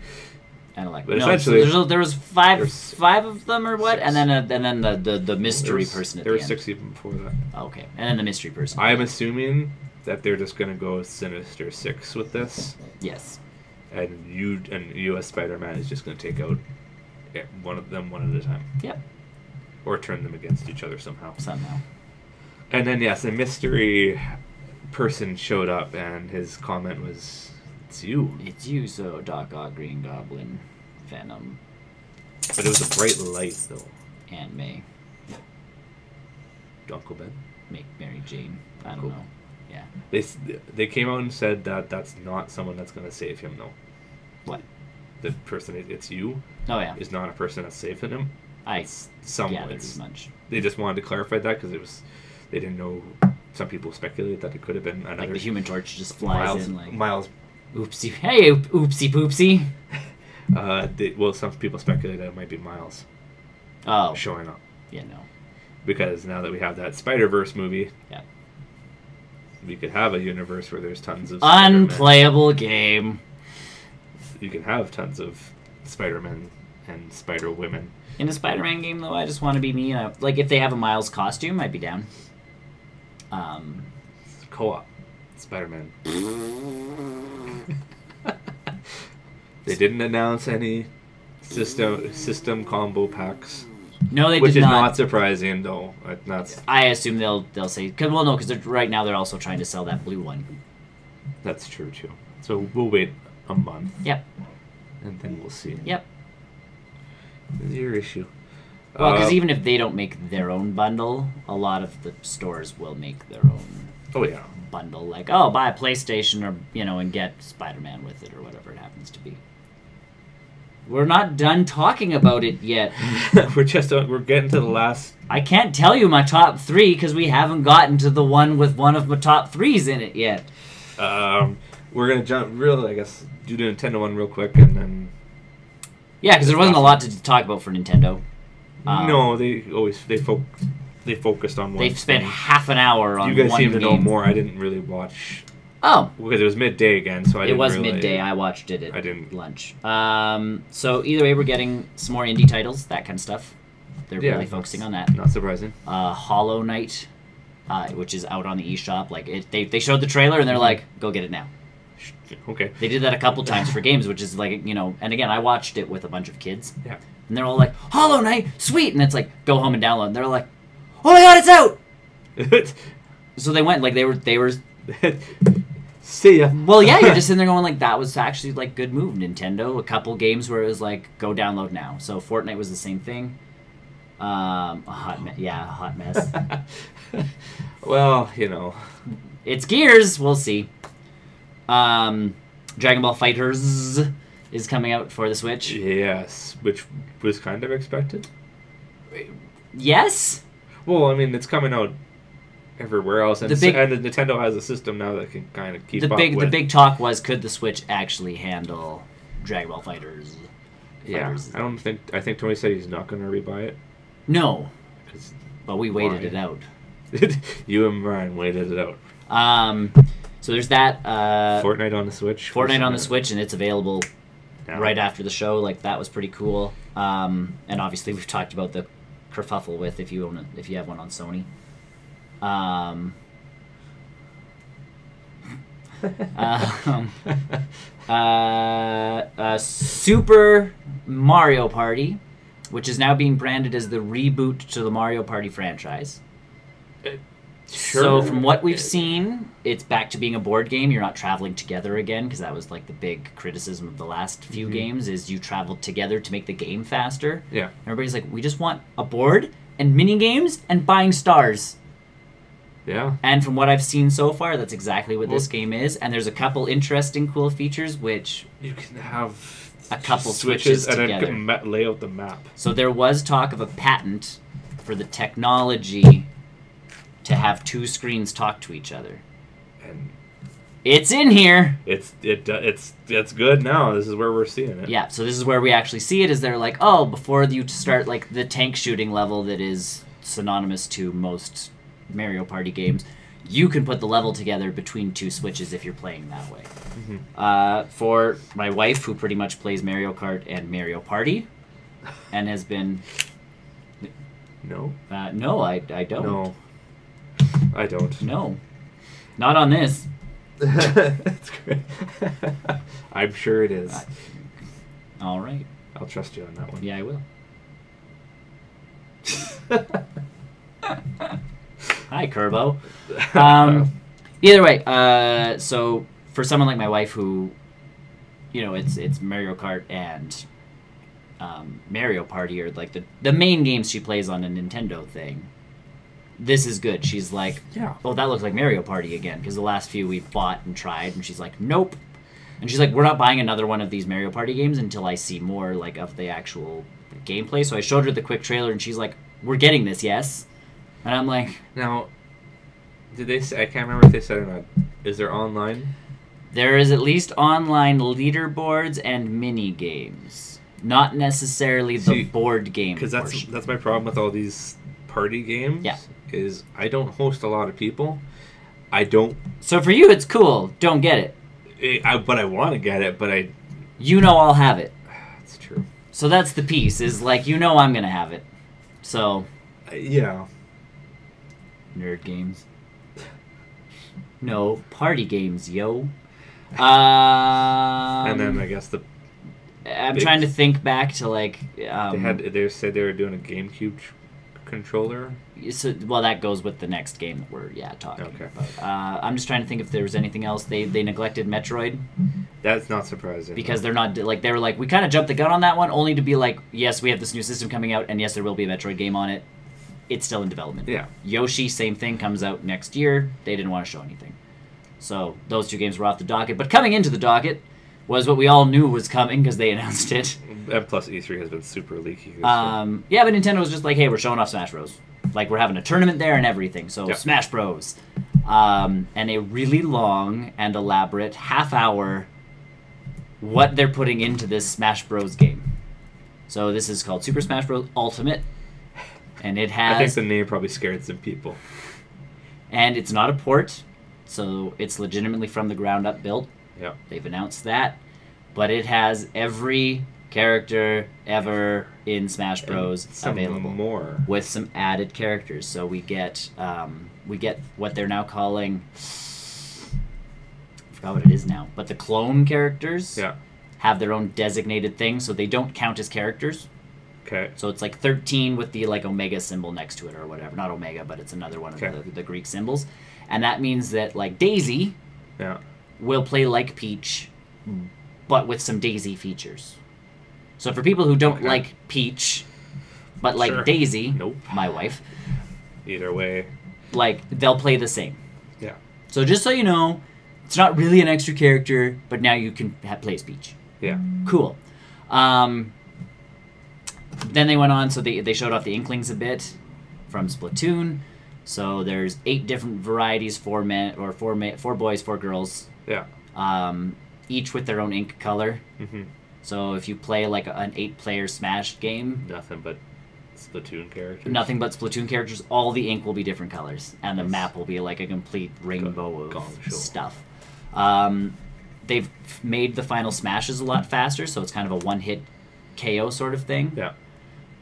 And Electro. But essentially, there was five of them or what, 6. and then the mystery person. There were 6 even before that. Oh, okay, and then the mystery person. I'm assuming that they're just going to go Sinister 6 with this. Yes. And U.S. Spider-Man is just going to take out one of them one at a time. Yep. Or turn them against each other somehow. And then, yes, a mystery person showed up, and his comment was, "It's you." It's you, so Doc Ock, Green Goblin, Venom. But it was a bright light, though. Aunt May. Uncle Ben. Mary Jane. I don't know. Yeah. They came out and said that that's not someone that's going to save him, though. What? The person, it's you. Oh, yeah. Is not a person that's saving him. Gathered as much. They just wanted to clarify that because they didn't know some people speculate that it could have been another... Like the Human Torch just flies in like... Miles... Oopsie. Hey, oopsie poopsie. Well, some people speculate that it might be Miles showing up. Yeah, no. Because now that we have that Spider-Verse movie... Yeah. We could have a universe where there's tons of unplayable game. You can have tons of Spider-Men and Spider-Women. In a Spider-Man game, though, I just want to be me. Like, if they have a Miles costume, I'd be down. Co-op. Spider-Man. They didn't announce any system combo packs. No, they did not. Which is not surprising, though. I assume they'll say... because right now they're also trying to sell that blue one. That's true, too. So we'll wait a month. Yep. And then we'll see. Yep. It's your issue. Well, because even if they don't make their own bundle, a lot of the stores will make their own bundle. Like, buy a PlayStation or, and get Spider-Man with it or whatever it happens to be. We're not done talking about it yet. We're getting to the last... I can't tell you my top 3 because we haven't gotten to the one with one of my top 3s in it yet. We're going to jump do the Nintendo one real quick and then... Yeah, because there wasn't a lot to talk about for Nintendo. No, they focused on one They've spent half an hour on one game. You guys seem to know more. I didn't really watch... Oh. Because it was midday again, so It was midday. I watched it at didn't. lunch. So either way, we're getting some more indie titles, that kind of stuff. They're really focusing on that. Not surprising. Hollow Knight, which is out on the eShop. Like they showed the trailer and they're like, go get it now. Okay. They did that a couple times for games, which is like, and again, I watched it with a bunch of kids. Yeah. And they're all like, Hollow Knight, sweet! And it's like, go home and download. And they're like, oh my god, it's out! So they went, like, they were... See ya. Well, yeah, you're just sitting there going, like, that was actually, like, good move, Nintendo. A couple games where it was like, go download now. So Fortnite was the same thing. A hot mess. Well, It's Gears. We'll see. Dragon Ball FighterZ is coming out for the Switch. Yes, which was kind of expected. Yes? Well, I mean, it's coming out everywhere else, and Nintendo has a system now that can kind of keep up with... The big talk was, could the Switch actually handle Dragon Ball FighterZ? Yeah, I think Tony said he's not going to rebuy it. No, but we waited it out. You and Brian waited it out. So there's that. Fortnite on the Switch. Fortnite on the Switch, and it's available right after the show. Like, that was pretty cool. And obviously we've talked about the kerfuffle with if you have one on Sony. Super Mario Party, which is now being branded as the reboot to the Mario Party franchise. Sure. So from what we've seen, it's back to being a board game. You're not traveling together again, because that was like the big criticism of the last few games, is you traveled together to make the game faster. Yeah. Everybody's like, we just want a board and mini games and buying stars. Yeah. And from what I've seen so far, that's exactly what this game is. And there's a couple interesting, cool features, which... You can have... a couple switches together. And then lay out the map. So there was talk of a patent for the technology to have two screens talk to each other. And it's in here. It's good now. This is where we're seeing it. Yeah, so this is where we actually see it, is they're like, oh, before you start like the tank shooting level that is synonymous to most Mario Party games, you can put the level together between two switches if you're playing that way. Mm-hmm. For my wife, who pretty much plays Mario Kart and Mario Party, and has been... No? No, I don't. No. I don't. No. Not on this. That's great. I'm sure it is. All right. I'll trust you on that one. Yeah, I will. Hi, Kerbo. Either way, so for someone like my wife who, it's Mario Kart and Mario Party are like the main games she plays on a Nintendo thing, this is good. She's like, yeah. Oh, that looks like Mario Party again, because the last few we've bought and tried, and she's like, nope. And she's like, we're not buying another one of these Mario Party games until I see more like of the actual gameplay. So I showed her the quick trailer, and she's like, we're getting this, yes? And I'm like... Now, Did they say? I can't remember if they said or not. Is there online? There is at least online leaderboards and mini games, not necessarily the board game. Because that's my problem with all these party games. Yeah. Is I don't host a lot of people. I don't. So for you, it's cool. Don't get it. But I want to get it. But I. You know I'll have it. That's true. So that's the piece. Is like I'm gonna have it. So. Yeah. Nerd games. No, party games, yo. And then I guess I'm trying to think back to like. They said they were doing a GameCube controller. So, well, that goes with the next game that we're talking about. I'm just trying to think if there was anything else. They neglected Metroid. That's not surprising. Because they're not like they were like we kind of jumped the gun on that one, only to be like, yes, we have this new system coming out, and yes, there will be a Metroid game on it. It's still in development. Yeah. Yoshi, same thing, comes out next year. They didn't want to show anything. So those two games were off the docket. But coming into the docket was what we all knew was coming because they announced it. And plus E3 has been super leaky. But Nintendo was just like, hey, we're showing off Smash Bros. Like, we're having a tournament there and everything. So Smash Bros. And a really long and elaborate half-hour what they're putting into this Smash Bros. Game. So this is called Super Smash Bros. Ultimate. And it has... I think the name probably scared some people. And it's not a port, so it's legitimately from the ground up built. Yeah. They've announced that. But it has every character ever in Smash Bros. Available. More. With some added characters. So we get what they're now calling... I forgot what it is now. But the clone characters have their own designated thing, so they don't count as characters. Okay. So it's like 13 with the like Omega symbol next to it or whatever. Not Omega, but it's another one of the Greek symbols. And that means that like Daisy will play like Peach, but with some Daisy features. So for people who don't like Peach, but like Daisy, my wife. Either way. Like, they'll play the same. Yeah. So just so you know, it's not really an extra character, but now you can play as Peach. Yeah. Cool. Then they went on, so they showed off the Inklings a bit from Splatoon. So there's 8 different varieties, 4 boys, 4 girls. Yeah. Each with their own ink color. Mm-hmm. So if you play like an 8-player Smash game, nothing but Splatoon characters. All the ink will be different colors, and the map will be like a complete rainbow of stuff. They've made the final Smashes a lot faster, so it's kind of a one-hit KO sort of thing. Yeah.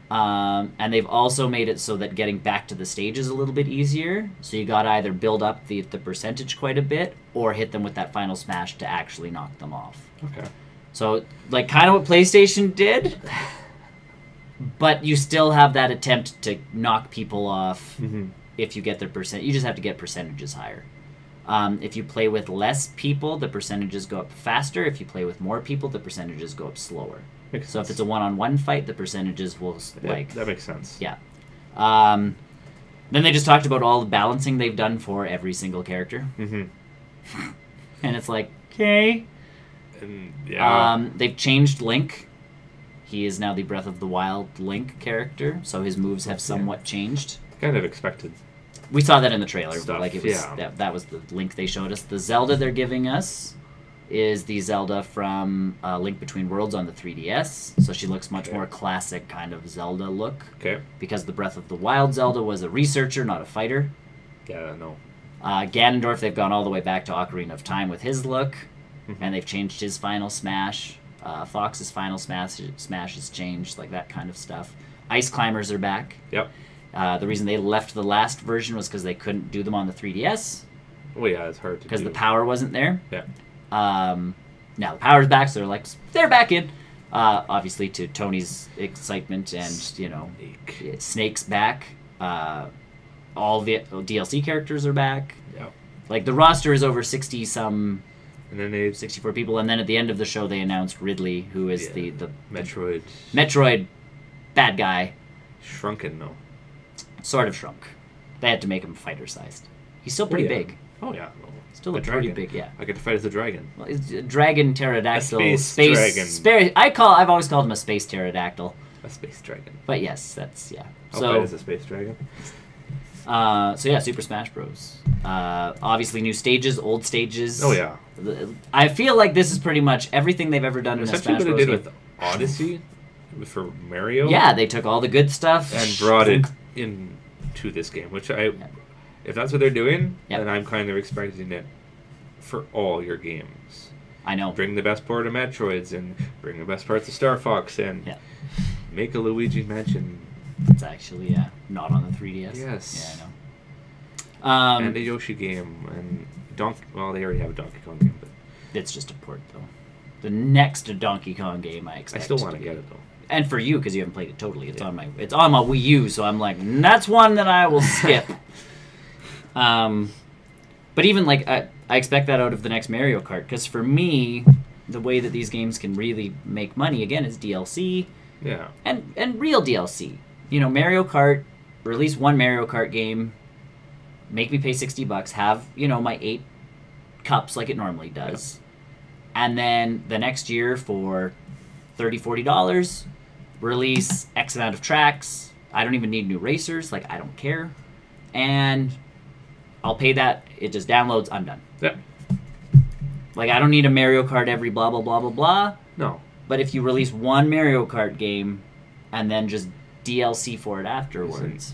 And they've also made it so that getting back to the stage is a little bit easier. So you got to either build up the percentage quite a bit or hit them with that final smash to actually knock them off. Okay. So, like, kind of what PlayStation did, but you still have that attempt to knock people off if you get their percent. You just have to get percentages higher. If you play with less people, the percentages go up faster. If you play with more people, the percentages go up slower. So if it's a one-on-one fight, the percentages will that makes sense. Yeah. Then they just talked about all the balancing they've done for every single character. Mm-hmm. And it's like, okay. And, they've changed Link. He is now the Breath of the Wild Link character, so his moves have somewhat changed. Kind of expected. We saw that in the trailer, but Stuff, like it was that was the Link they showed us. The Zelda they're giving us is the Zelda from Link Between Worlds on the 3DS. So she looks much more classic kind of Zelda look. Okay. Because the Breath of the Wild Zelda was a researcher, not a fighter. Yeah, no. Ganondorf, they've gone all the way back to Ocarina of Time with his look. And they've changed his final smash. Fox's final smash has changed, like that kind of stuff. Ice Climbers are back. Yep. The reason they left the last version was because they couldn't do them on the 3DS. Well, yeah, it's hard to do. Because the power wasn't there. Yeah. Now the power's back, so they're back in. Obviously to Tony's excitement and, you know, Snake's back. All the DLC characters are back. Yeah. Like, the roster is over 60-some... And then 64 people, and then at the end of the show they announced Ridley, who is the Metroid bad guy. Shrunken, no. Sort of shrunk. They had to make him fighter-sized. He's still pretty big. Oh, yeah. No. Still a pretty big, yeah. I get to fight as a dragon. Well, it's a dragon pterodactyl. A space dragon. I've always called him a space pterodactyl. A space dragon. But yes, that's, yeah. I'll fight as a space dragon. So yeah, Super Smash Bros. Obviously new stages, old stages. Oh yeah. I feel like this is pretty much everything they've ever done in a Smash Bros. Essentially what they did with Odyssey for Mario. Yeah, they took all the good stuff and brought it into this game, which if that's what they're doing, then I'm kind of expecting it for all your games. I know. Bring the best part of Metroids and bring the best parts of Star Fox and make a Luigi Mansion. It's actually not on the 3DS. Yes. Yeah, I know. And a Yoshi game and well, they already have a Donkey Kong game, but it's just a port though. The next Donkey Kong game I expect. I still want to get it though. And for you, because you haven't played it totally, it's on my Wii U, so I'm like, that's one that I will skip. But even like I expect that out of the next Mario Kart, because for me, the way that these games can really make money again is DLC. Yeah. And real DLC. You know, Mario Kart, release one Mario Kart game, make me pay $60, have, you know, my 8 cups like it normally does. Yeah. And then the next year for $30, $40, release X amount of tracks. I don't even need new racers, like I don't care. And I'll pay that, it just downloads, I'm done. Yeah. Like I don't need a Mario Kart every blah blah blah blah blah. No. But if you release one Mario Kart game and then just DLC for it afterwards.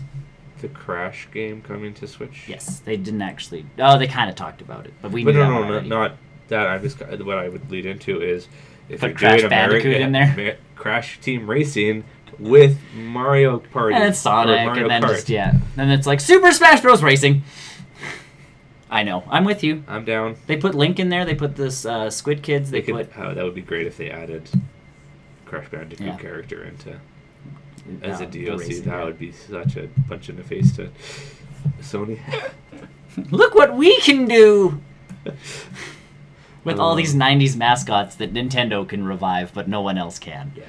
The Crash game coming to Switch? Yes, they didn't actually. Oh, they kind of talked about it, but we. But no, not that. I'm just what I would lead into is if put Crash Bandicoot in there, Crash Team Racing with Mario Party and it's Sonic, Mario and then Kart. then it's like Super Smash Bros. Racing. I know, I'm with you. I'm down. They put Link in there. They put this Squid Kids. They put. That would be great if they added Crash Bandicoot character into. As a DLC, that would be such a punch in the face to Sony. Look what we can do! With all these 90s mascots that Nintendo can revive, but no one else can. Yeah,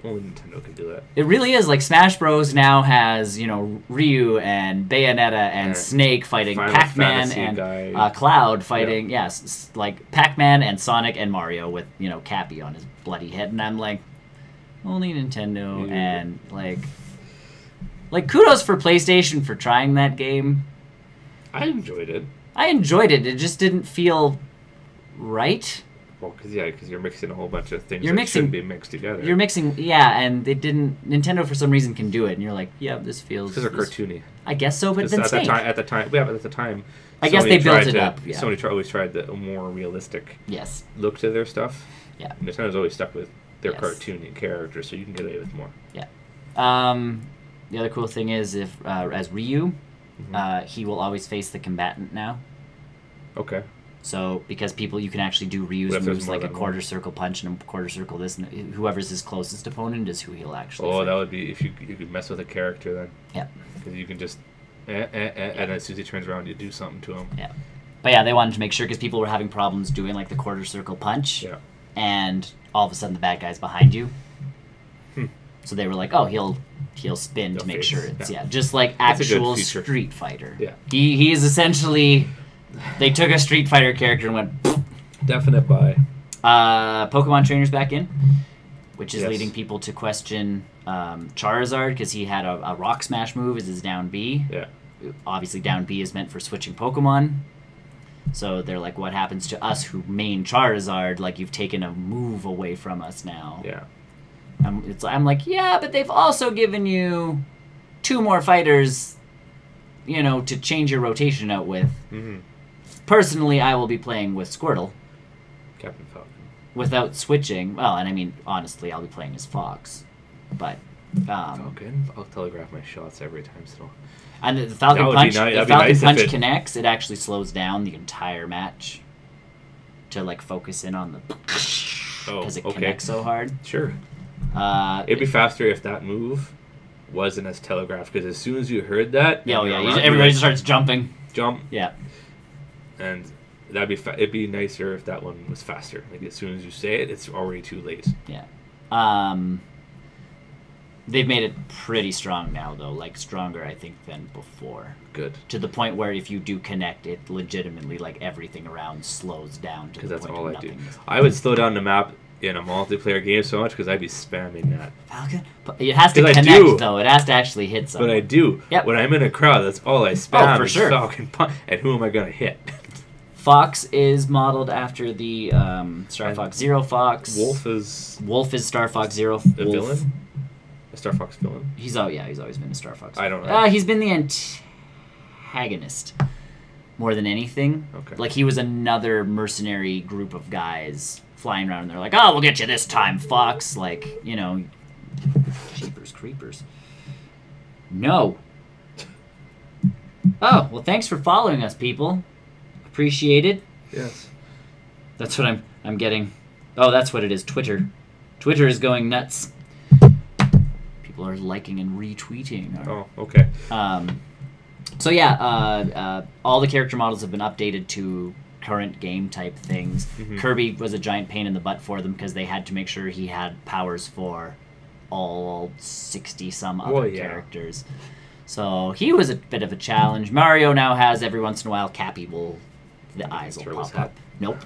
only Nintendo can do that. It really is. Like, Smash Bros. Now has, you know, Ryu and Bayonetta and Snake fighting Pac-Man and Cloud fighting, yes, like Pac-Man and Sonic and Mario with, you know, Cappy on his bloody head. And I'm like, only Nintendo, and like kudos for PlayStation for trying that game. I enjoyed it. It just didn't feel right. Well, because you're mixing a whole bunch of things shouldn't be mixed together. You're mixing, and they didn't. Nintendo for some reason can do it, and you're like, yeah, this feels. Because they're cartoony. I guess so, but then at the time. I guess they built it up. Yeah. Sony always tried the more realistic. Yes. Look to their stuff. Yeah. Nintendo's always stuck with their cartoony characters, so you can get away with more. Yeah. The other cool thing is if as Ryu, he will always face the combatant now. Okay. So because you can actually do Ryu's moves like a quarter circle punch and a quarter circle this, and whoever's his closest opponent is who he'll actually. Oh, fight. That would be if you could mess with a character then. Yeah. Because you can just and as soon as he turns around, you do something to him. Yeah. But yeah, they wanted to make sure because people were having problems doing like the quarter circle punch. Yeah. And all of a sudden the bad guy's behind you. So they were like, oh, he'll spin to make sure it's just like actual Street Fighter. Yeah. He is essentially they took a Street Fighter character and went definite buy. Pokemon Trainer's back in, which is leading people to question Charizard because he had a Rock Smash move as his down B. Yeah. Obviously down B is meant for switching Pokemon. So they're like, what happens to us who main Charizard? Like, you've taken a move away from us now. Yeah. I'm like, yeah, but they've also given you 2 more fighters, you know, to change your rotation out with. Mm-hmm. Personally, I will be playing with Squirtle. Captain Falcon. Without switching. Well, and I mean, honestly, I'll be playing as Fox. But, Falcon? I'll telegraph my shots every time, so... And the Falcon Punch connects, it actually slows down the entire match to like focus in on the because it connects so hard. Sure. It'd be faster if that move wasn't as telegraphed because as soon as you heard that, everybody just starts jumping. Jump. Yeah. And it'd be nicer if that one was faster. Like as soon as you say it, it's already too late. Yeah. They've made it pretty strong now, though. Like, stronger, I think, than before. Good. To the point where if you do connect, it legitimately, like, everything around slows down to the point that's all of I do. nothingness. I would slow down the map in a multiplayer game so much because I'd be spamming that. Falcon? It has to 'Cause I connect, do. though. It has to actually hit someone. But I do. Yep. When I'm in a crowd, that's all I spam. for is sure. Falcon Punch. And who am I going to hit? Fox is modeled after the Star Fox Zero Fox. Wolf is Star Fox Zero. a Wolf. villain? A Star Fox villain? He's always been a Star Fox. I don't know. He's been the antagonist more than anything. Okay. Like he was another mercenary group of guys flying around and they're like, "Oh, we'll get you this time, Fox." Like, you know, jeepers creepers. No. Oh, well, thanks for following us, people. Appreciate it. Yes. That's what I'm getting. Oh, that's what it is. Twitter. Twitter is going nuts. People are liking and retweeting. Oh, okay. So yeah, all the character models have been updated to current game type things. Mm-hmm. Kirby was a giant pain in the butt for them because they had to make sure he had powers for all 60 some other characters. So he was a bit of a challenge. Mario now has every once in a while the eyes will pop up. Nope.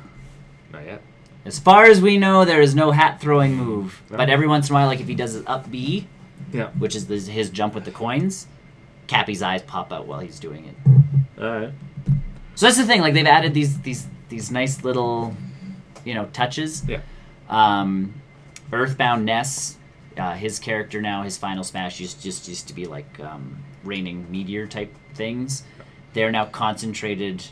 Not yet. As far as we know, there is no hat throwing move. But every once in a while, like if he does his up B, which is his jump with the coins, Cappy's eyes pop out while he's doing it. Alright. So that's the thing. Like they've added these nice little, touches. Yeah. Earthbound Ness, his character now, his final smash used to be like raining meteor type things. They're now concentrated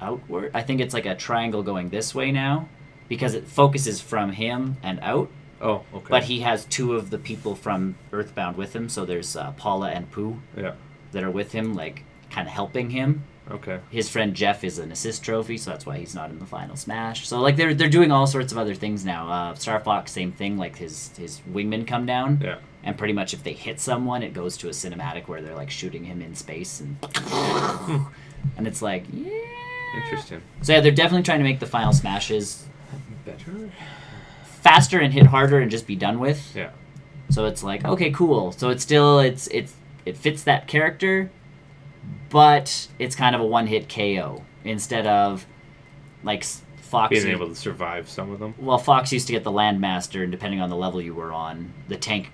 outward. I think it's like a triangle going this way now because it focuses from him and out. Oh, okay. But he has two of the people from Earthbound with him, so there's Paula and Pooh that are with him, like kind of helping him. Okay. His friend Jeff is an assist trophy, so that's why he's not in the final smash. So like they're doing all sorts of other things now. Star Fox, same thing. Like his wingmen come down, and pretty much if they hit someone, it goes to a cinematic where they're like shooting him in space, and and it's like Interesting. So yeah, they're definitely trying to make the final smashes better, faster, and hit harder, and just be done with. Yeah. So it's like, okay, cool. So it's still it fits that character, but it's kind of a one-hit KO instead of like Fox being able to survive some of them. Well, Fox used to get the Landmaster, and depending on the level you were on, the tank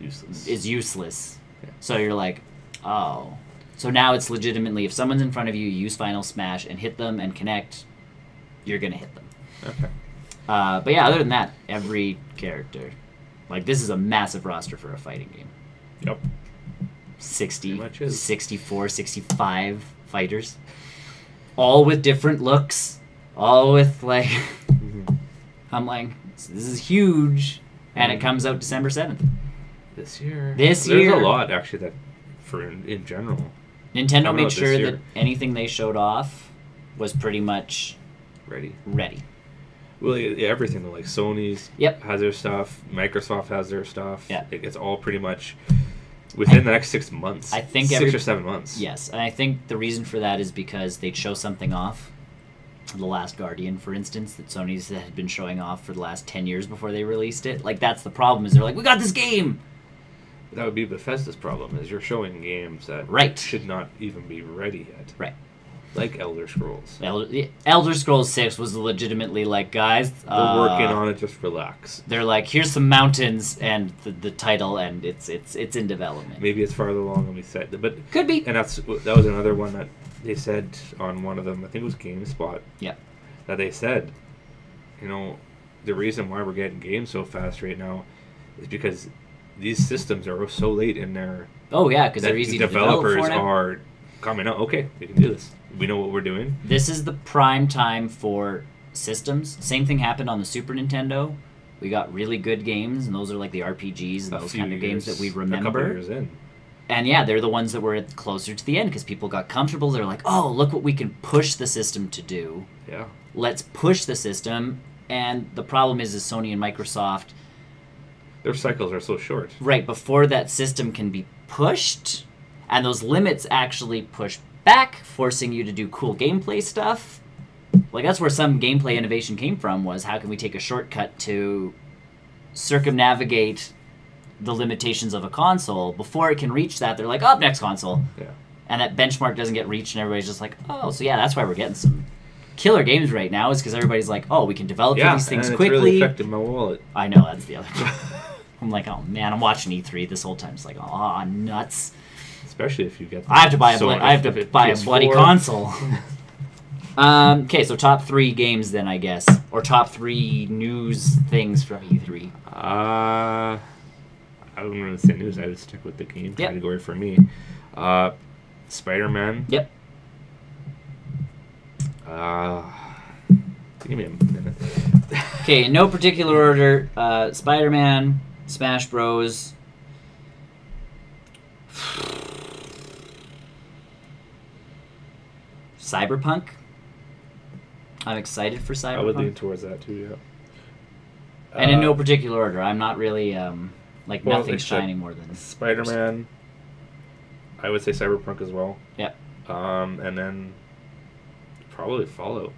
is useless. Yeah. So you're like, oh. So now it's legitimately, if someone's in front of you, use Final Smash and hit them and connect, you're going to hit them. Okay. But yeah, other than that, every character. Like, this is a massive roster for a fighting game. Yep. 60, 64, 65 fighters. All with different looks. All with, like... I'm like, this is huge. And it comes out December 7th. This year. There's a lot, actually, that for in general. Nintendo made sure that anything they showed off was pretty much ready. Well, yeah, everything, like Sony's has their stuff, Microsoft has their stuff. Yeah. It's all pretty much within the next 6 months. I think 6 or 7 months. Yes, and I think the reason for that is because they'd show something off. The Last Guardian, for instance, that Sony's had been showing off for the last 10 years before they released it. Like, that's the problem, is they're like, we got this game! That would be Bethesda's problem, is you're showing games that should not even be ready yet. Right. Like Elder Scrolls. Elder Scrolls 6 was legitimately like, guys... We're working on it, just relax. They're like, here's some mountains and the title, and it's in development. Maybe it's farther along than we said. But could be. And that was another one that they said on one of them, I think it was GameSpot. Yeah. That they said, the reason why we're getting games so fast right now is because these systems are so late in their... Oh, yeah, because they're easy to develop for now. Developers are coming out, okay, we can do this. We know what we're doing. This is the prime time for systems. Same thing happened on the Super Nintendo. We got really good games, and those are like the RPGs and those kind of games that we remember. A couple years in. And yeah, they're the ones that were closer to the end because people got comfortable. They're like, oh, look what we can push the system to do. Yeah. Let's push the system. And the problem is Sony and Microsoft... Their cycles are so short. Right, before that system can be pushed, and those limits actually push back, forcing you to do cool gameplay stuff. Like, that's where some gameplay innovation came from, was how can we take a shortcut to circumnavigate the limitations of a console. Before it can reach that, they're like, next console. Yeah. And that benchmark doesn't get reached, and everybody's just like, oh, so yeah, that's why we're getting some killer games right now is because everybody's like, oh, we can develop these things and quickly. It's really affected my wallet. I know, that's the other thing. I'm like, oh man, I'm watching E3 this whole time. It's like, oh, nuts. Especially if you get. I have to buy a bloody console. Okay, so top 3 games then, I guess, or top 3 news things from E3. I wouldn't really say news. I would stick with the game category for me. Spider-Man. Yep. Give me a minute. Okay, in no particular order. Spider-Man, Smash Bros. Cyberpunk. I'm excited for Cyberpunk. I would lean towards that too, yeah. And in no particular order. I'm not really, nothing's shining more than... Spider-Man. I would say Cyberpunk as well. Yep. And then probably Fallout.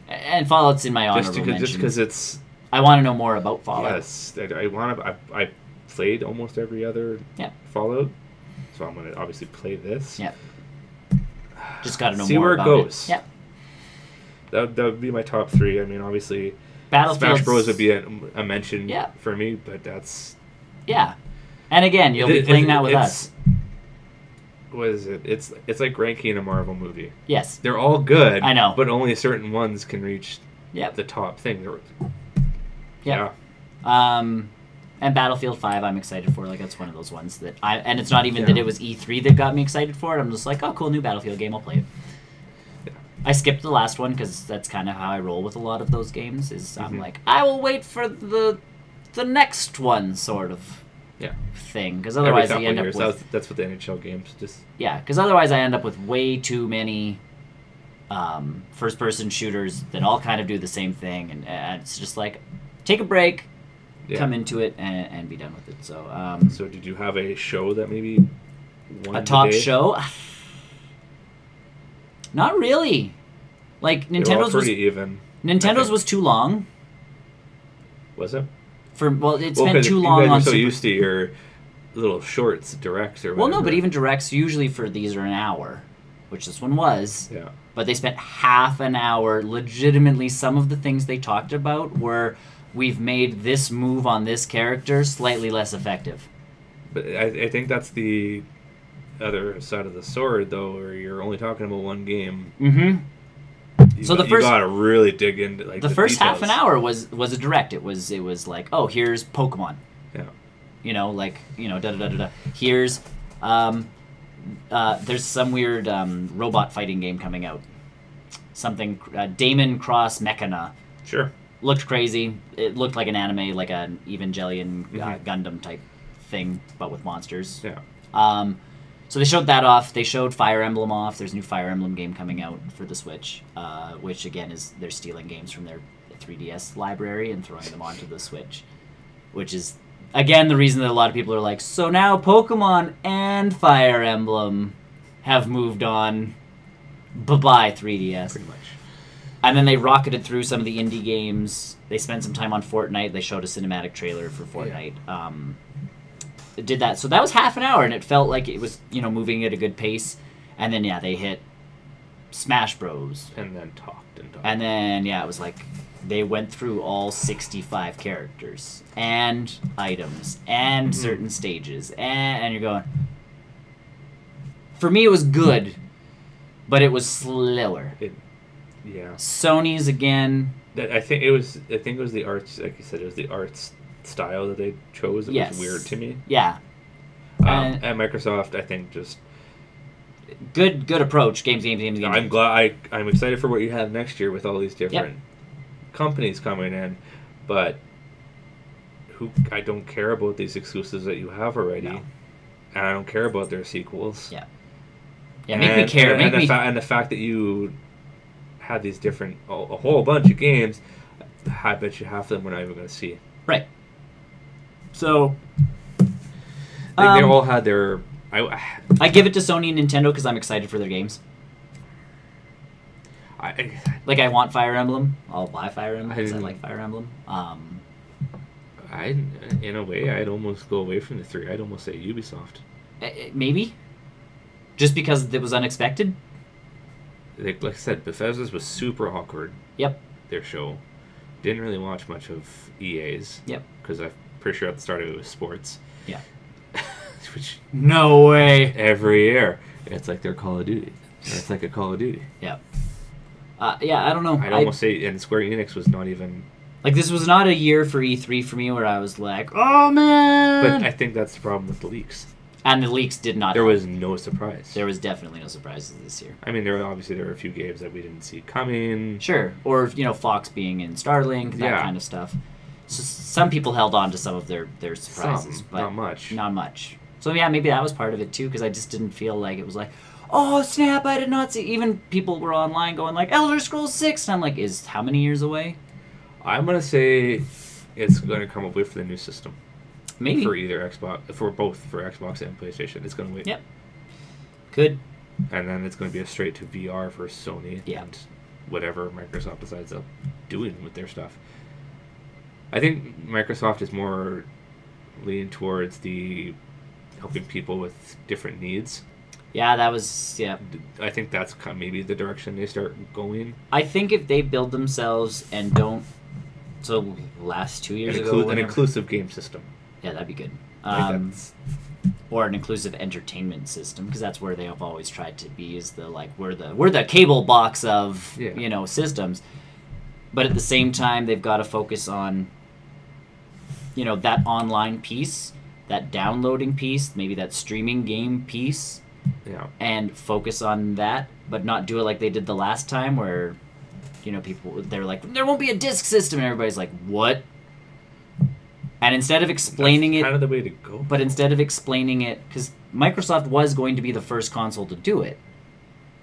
And Fallout's in my honorable mentions. Just because it's... I want to know more about Fallout. Yes. I played almost every other Fallout. So I'm going to obviously play this. Yep. Just got to know see more where about it goes. Yep. That would be my top 3. I mean, obviously, Battlefield's... Smash Bros would be a mention for me, but that's... Yeah. And again, you'll be playing that with us. What is it? It's like ranking a Marvel movie. Yes. They're all good. I know. But only certain ones can reach the top thing. Yeah. And Battlefield 5 I'm excited for. Like, that's one of those ones that and it's not even that it was E3 that got me excited for it. I'm just like, oh, cool, new Battlefield game, I'll play it. Yeah. I skipped the last one because that's kind of how I roll with a lot of those games. I'm like, I will wait for the next one, sort of thing. Because otherwise I end up with... That's what the NHL games just... Yeah, because otherwise I end up with way too many first-person shooters that all kind of do the same thing. And it's just like, take a break... come into it and be done with it. So, so did you have a show that maybe won a top the day? show? Not really. Like Nintendo's was even. Nintendo's was too long. Was it? It's been too long on. You're so used to your little shorts, directs or whatever. Well, no, but even directs usually for these are an hour, which this one was. Yeah. But they spent half an hour. Legitimately, some of the things they talked about were. We've made this move on this character slightly less effective. But I think that's the other side of the sword, though, where you're only talking about one game. Mm-hmm. You gotta really dig into the first details. half an hour was a direct. It was like, oh, here's Pokemon. Yeah. Da da da da. Here's there's some weird robot fighting game coming out. Something Damon Cross Mechana. Sure. Looked crazy. It looked like an anime, like an Evangelion Gundam type thing, but with monsters. Yeah. So they showed that off. They showed Fire Emblem off. There's a new Fire Emblem game coming out for the Switch, which again is they're stealing games from their 3DS library and throwing them onto the Switch, which is again the reason that a lot of people are like, so now Pokemon and Fire Emblem have moved on. Bye-bye 3DS. Pretty much. And then they rocketed through some of the indie games. They spent some time on Fortnite. They showed a cinematic trailer for Fortnite. Yeah. Did that. So that was half an hour, and it felt like it was, moving at a good pace. And then, they hit Smash Bros. And then talked and talked. And then, it was like they went through all 65 characters and items and certain stages. And you're going... For me, it was good, but it was slower. Yeah. Sony's again. I think it was the arts, like you said, it was the arts style that they chose that was weird to me. Yeah. And Microsoft, I think, just good approach. Games. I'm glad. I'm excited for what you have next year with all these different companies coming in, but I don't care about these exclusives that you have already, and I don't care about their sequels. Yeah. Yeah, make me care. And the fact that you had these different a whole bunch of games, I bet you half of them we're not even going to see. Right. So they all had their. I give it to Sony and Nintendo because I'm excited for their games. I want Fire Emblem. I'll buy Fire Emblem because I like Fire Emblem. In a way, I'd almost go away from the 3. I'd almost say Ubisoft. Maybe. Just because it was unexpected. like I said, Bethesda's was super awkward. Yep. Their show. Didn't really watch much of EA's. Yep. Because I'm pretty sure at the start of it was sports. Yeah. Which no way. every year, it's like their Call of Duty. It's like a Call of Duty. Yeah. Yeah, I don't know. I'd almost say, and Square Enix was not even... Like, this was not a year for E3 for me where I was like, oh, man! But I think that's the problem with the leaks. And the leaks did not... There was no surprise. There was definitely no surprises this year. I mean, there were a few games that we didn't see coming. Sure. Or, Fox being in Starlink, that kind of stuff. So some people held on to some of their surprises. But not much. Not much. So, yeah, maybe that was part of it, too, because I just didn't feel like it was like... Oh, snap, I did not see... Even people were online going like, Elder Scrolls 6! And I'm like, is how many years away? I'm going to say it's going to come up with the new system. Maybe. For either Xbox... For both, for Xbox and PlayStation. It's going to wait. Yep. Could. And then it's going to be a straight to VR for Sony. Yeah. And whatever Microsoft decides of doing with their stuff. I think Microsoft is more leaning towards the helping people with different needs. Yeah, that was, yeah. I think that's kind of maybe the direction they start going. I think if they build themselves and don't, so last 2 years ago, an inclusive game system. Yeah, that'd be good. Or an inclusive entertainment system, because that's where they have always tried to be. Is the like we're the cable box of systems, but at the same time they've got to focus on that online piece, that downloading piece, maybe that streaming game piece. Yeah. And focus on that, but not do it like they did the last time where, people, they're like, there won't be a disc system, and everybody's like, what? And instead of explaining That's kind of the way to go. But instead of explaining it, because Microsoft was going to be the first console to do it.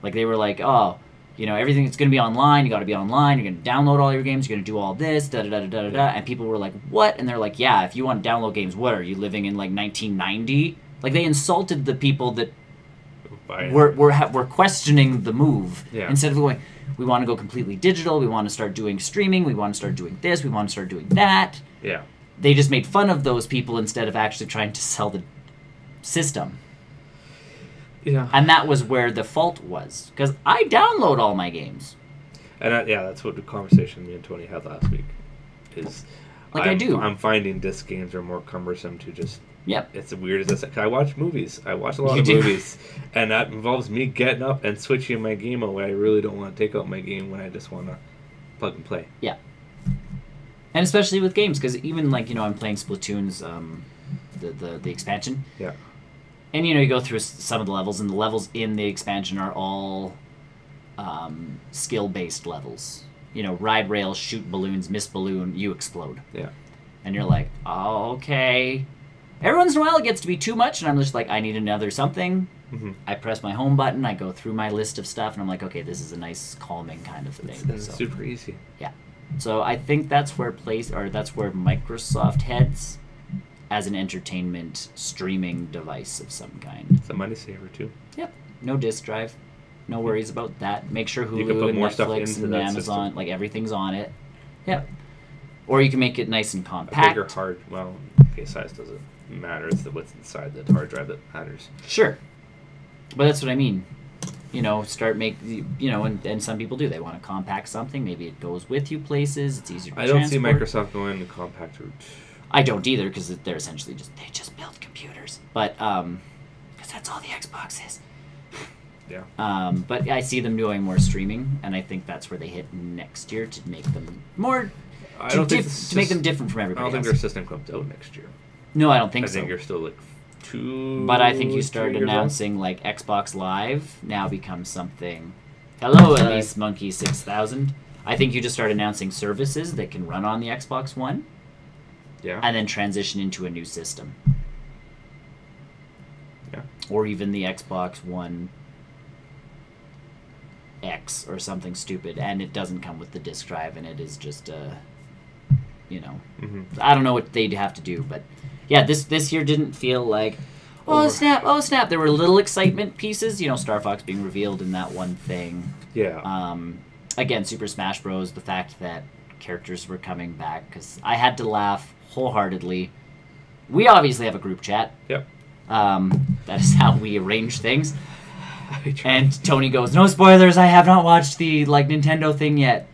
Like, they were like, oh, everything's going to be online, you got to be online, you're going to download all your games, you're going to do all this, da-da-da-da-da-da, and people were like, what? And they're like, yeah, if you want to download games, what, are you living in, like, 1990? Like, they insulted the people that we're questioning the move. Yeah. Instead of going, we want to go completely digital, we want to start doing streaming, we want to start doing this, we want to start doing that. Yeah. They just made fun of those people instead of actually trying to sell the system. Yeah. And that was where the fault was. Because I download all my games. And that's what the conversation me and Tony had last week. Is I do. I'm finding disc games are more cumbersome to just... Yep. It's weird as this. I watch movies. I watch a lot of movies. And that involves me getting up and switching my game out when I really don't want to take out my game, when I just want to plug and play. Yeah. And especially with games, because even I'm playing Splatoon's the expansion. Yeah. And you go through some of the levels, and the levels in the expansion are all skill-based levels. Ride rail, shoot balloons, miss balloon, you explode. Yeah. And you're like, oh, okay. Every once in a while it gets to be too much, and I'm just like, I need another something. Mm-hmm. I press my home button, I go through my list of stuff, and I'm like, okay, this is a nice calming kind of thing. It's super easy. Yeah. So I think that's where Microsoft heads as an entertainment streaming device of some kind. It's a money saver too. Yep. No disk drive. No worries about that. Make sure Hulu you can put and more stuff Netflix into and that Amazon, system. everything's on it. Yep. Or you can make it nice and A compact. bigger size doesn't matter. It's what's inside the hard drive that matters. Sure. But that's what I mean. And some people do. They want to compact something. Maybe it goes with you places. It's easier to I don't transport. see Microsoft going the compact route. I don't either, because they're essentially they just build computers. But because that's all the Xbox is. Yeah. But I see them doing more streaming, and I think that's where they hit next year to make them more to make them different from everybody I don't think else. their system comes out next year. No, I don't think so. I think you're still like 2. But I think you start announcing like Xbox Live now becomes something. Hello, Elise Monkey 6000. I think you just start announcing services that can run on the Xbox One. Yeah. And then transition into a new system. Yeah. Or even the Xbox One X or something stupid, and it doesn't come with the disc drive, and it is just Mm-hmm. I don't know what they'd have to do, but yeah, this year didn't feel like oh snap. There were little excitement pieces, Star Fox being revealed in that one thing. Yeah. Again, Super Smash Bros. The fact that characters were coming back, because I had to laugh wholeheartedly. We obviously have a group chat. Yep. That is how we arrange things. And Tony goes, "No spoilers. I have not watched the Nintendo thing yet."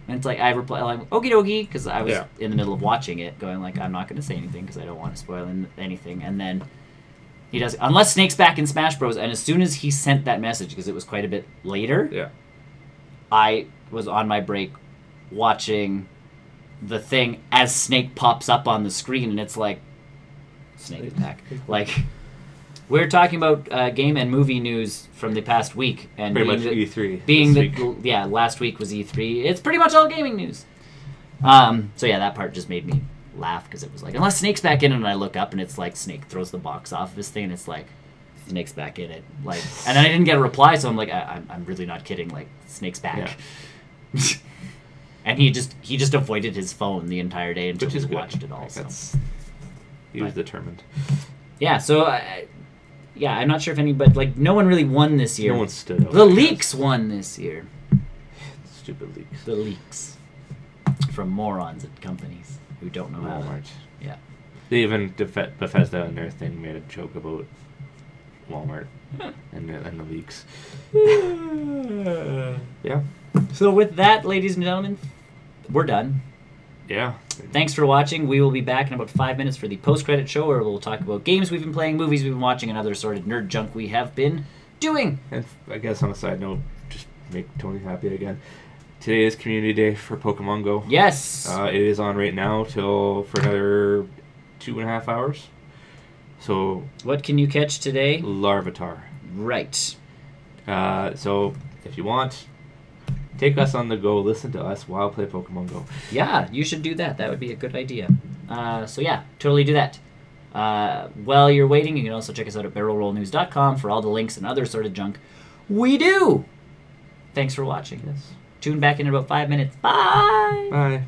And it's like I reply like okie dokie because I was in the middle of watching it, going like I'm not going to say anything because I don't want to spoil anything. And then he does unless Snake's back in Smash Bros. And as soon as he sent that message, because it was quite a bit later, I was on my break watching the thing as Snake pops up on the screen, and it's like Snake attack. Like we're talking about game and movie news from the past week, and pretty much E3. Being last week was E3. It's pretty much all gaming news. So yeah, that part just made me laugh because it was like unless Snake's back in it, and I look up and it's like Snake throws the box off of this thing, and it's like Snake's back in it. Like, and then I didn't get a reply, so I'm like, I'm really not kidding. Like Snake's back. Yeah. And he just avoided his phone the entire day until he watched it all. So. He was determined. Yeah, so I'm not sure if anybody no one really won this year. No one stood out. The leaks won this year. Stupid leaks. The leaks from morons at companies who don't know how. Walmart. Yeah. They even Bethesda and their thing made a joke about Walmart and the leaks. Yeah. So with that, ladies and gentlemen, we're done. Yeah. Thanks for watching. We will be back in about 5 minutes for the post-credit show, where we'll talk about games we've been playing, movies we've been watching, and other assorted nerd junk we have been doing. And I guess on a side note, just make Tony happy again. Today is Community Day for Pokemon Go. Yes. It is on right now for another 2.5 hours. So. What can you catch today? Larvitar. Right. So if you want, take us on the go, listen to us while play Pokemon Go. Yeah, you should do that. That would be a good idea. So yeah, totally do that. While you're waiting, you can also check us out at barrelrollnews.com for all the links and other sort of junk we do. Thanks for watching. Yes. Tune back in about 5 minutes. Bye! Bye.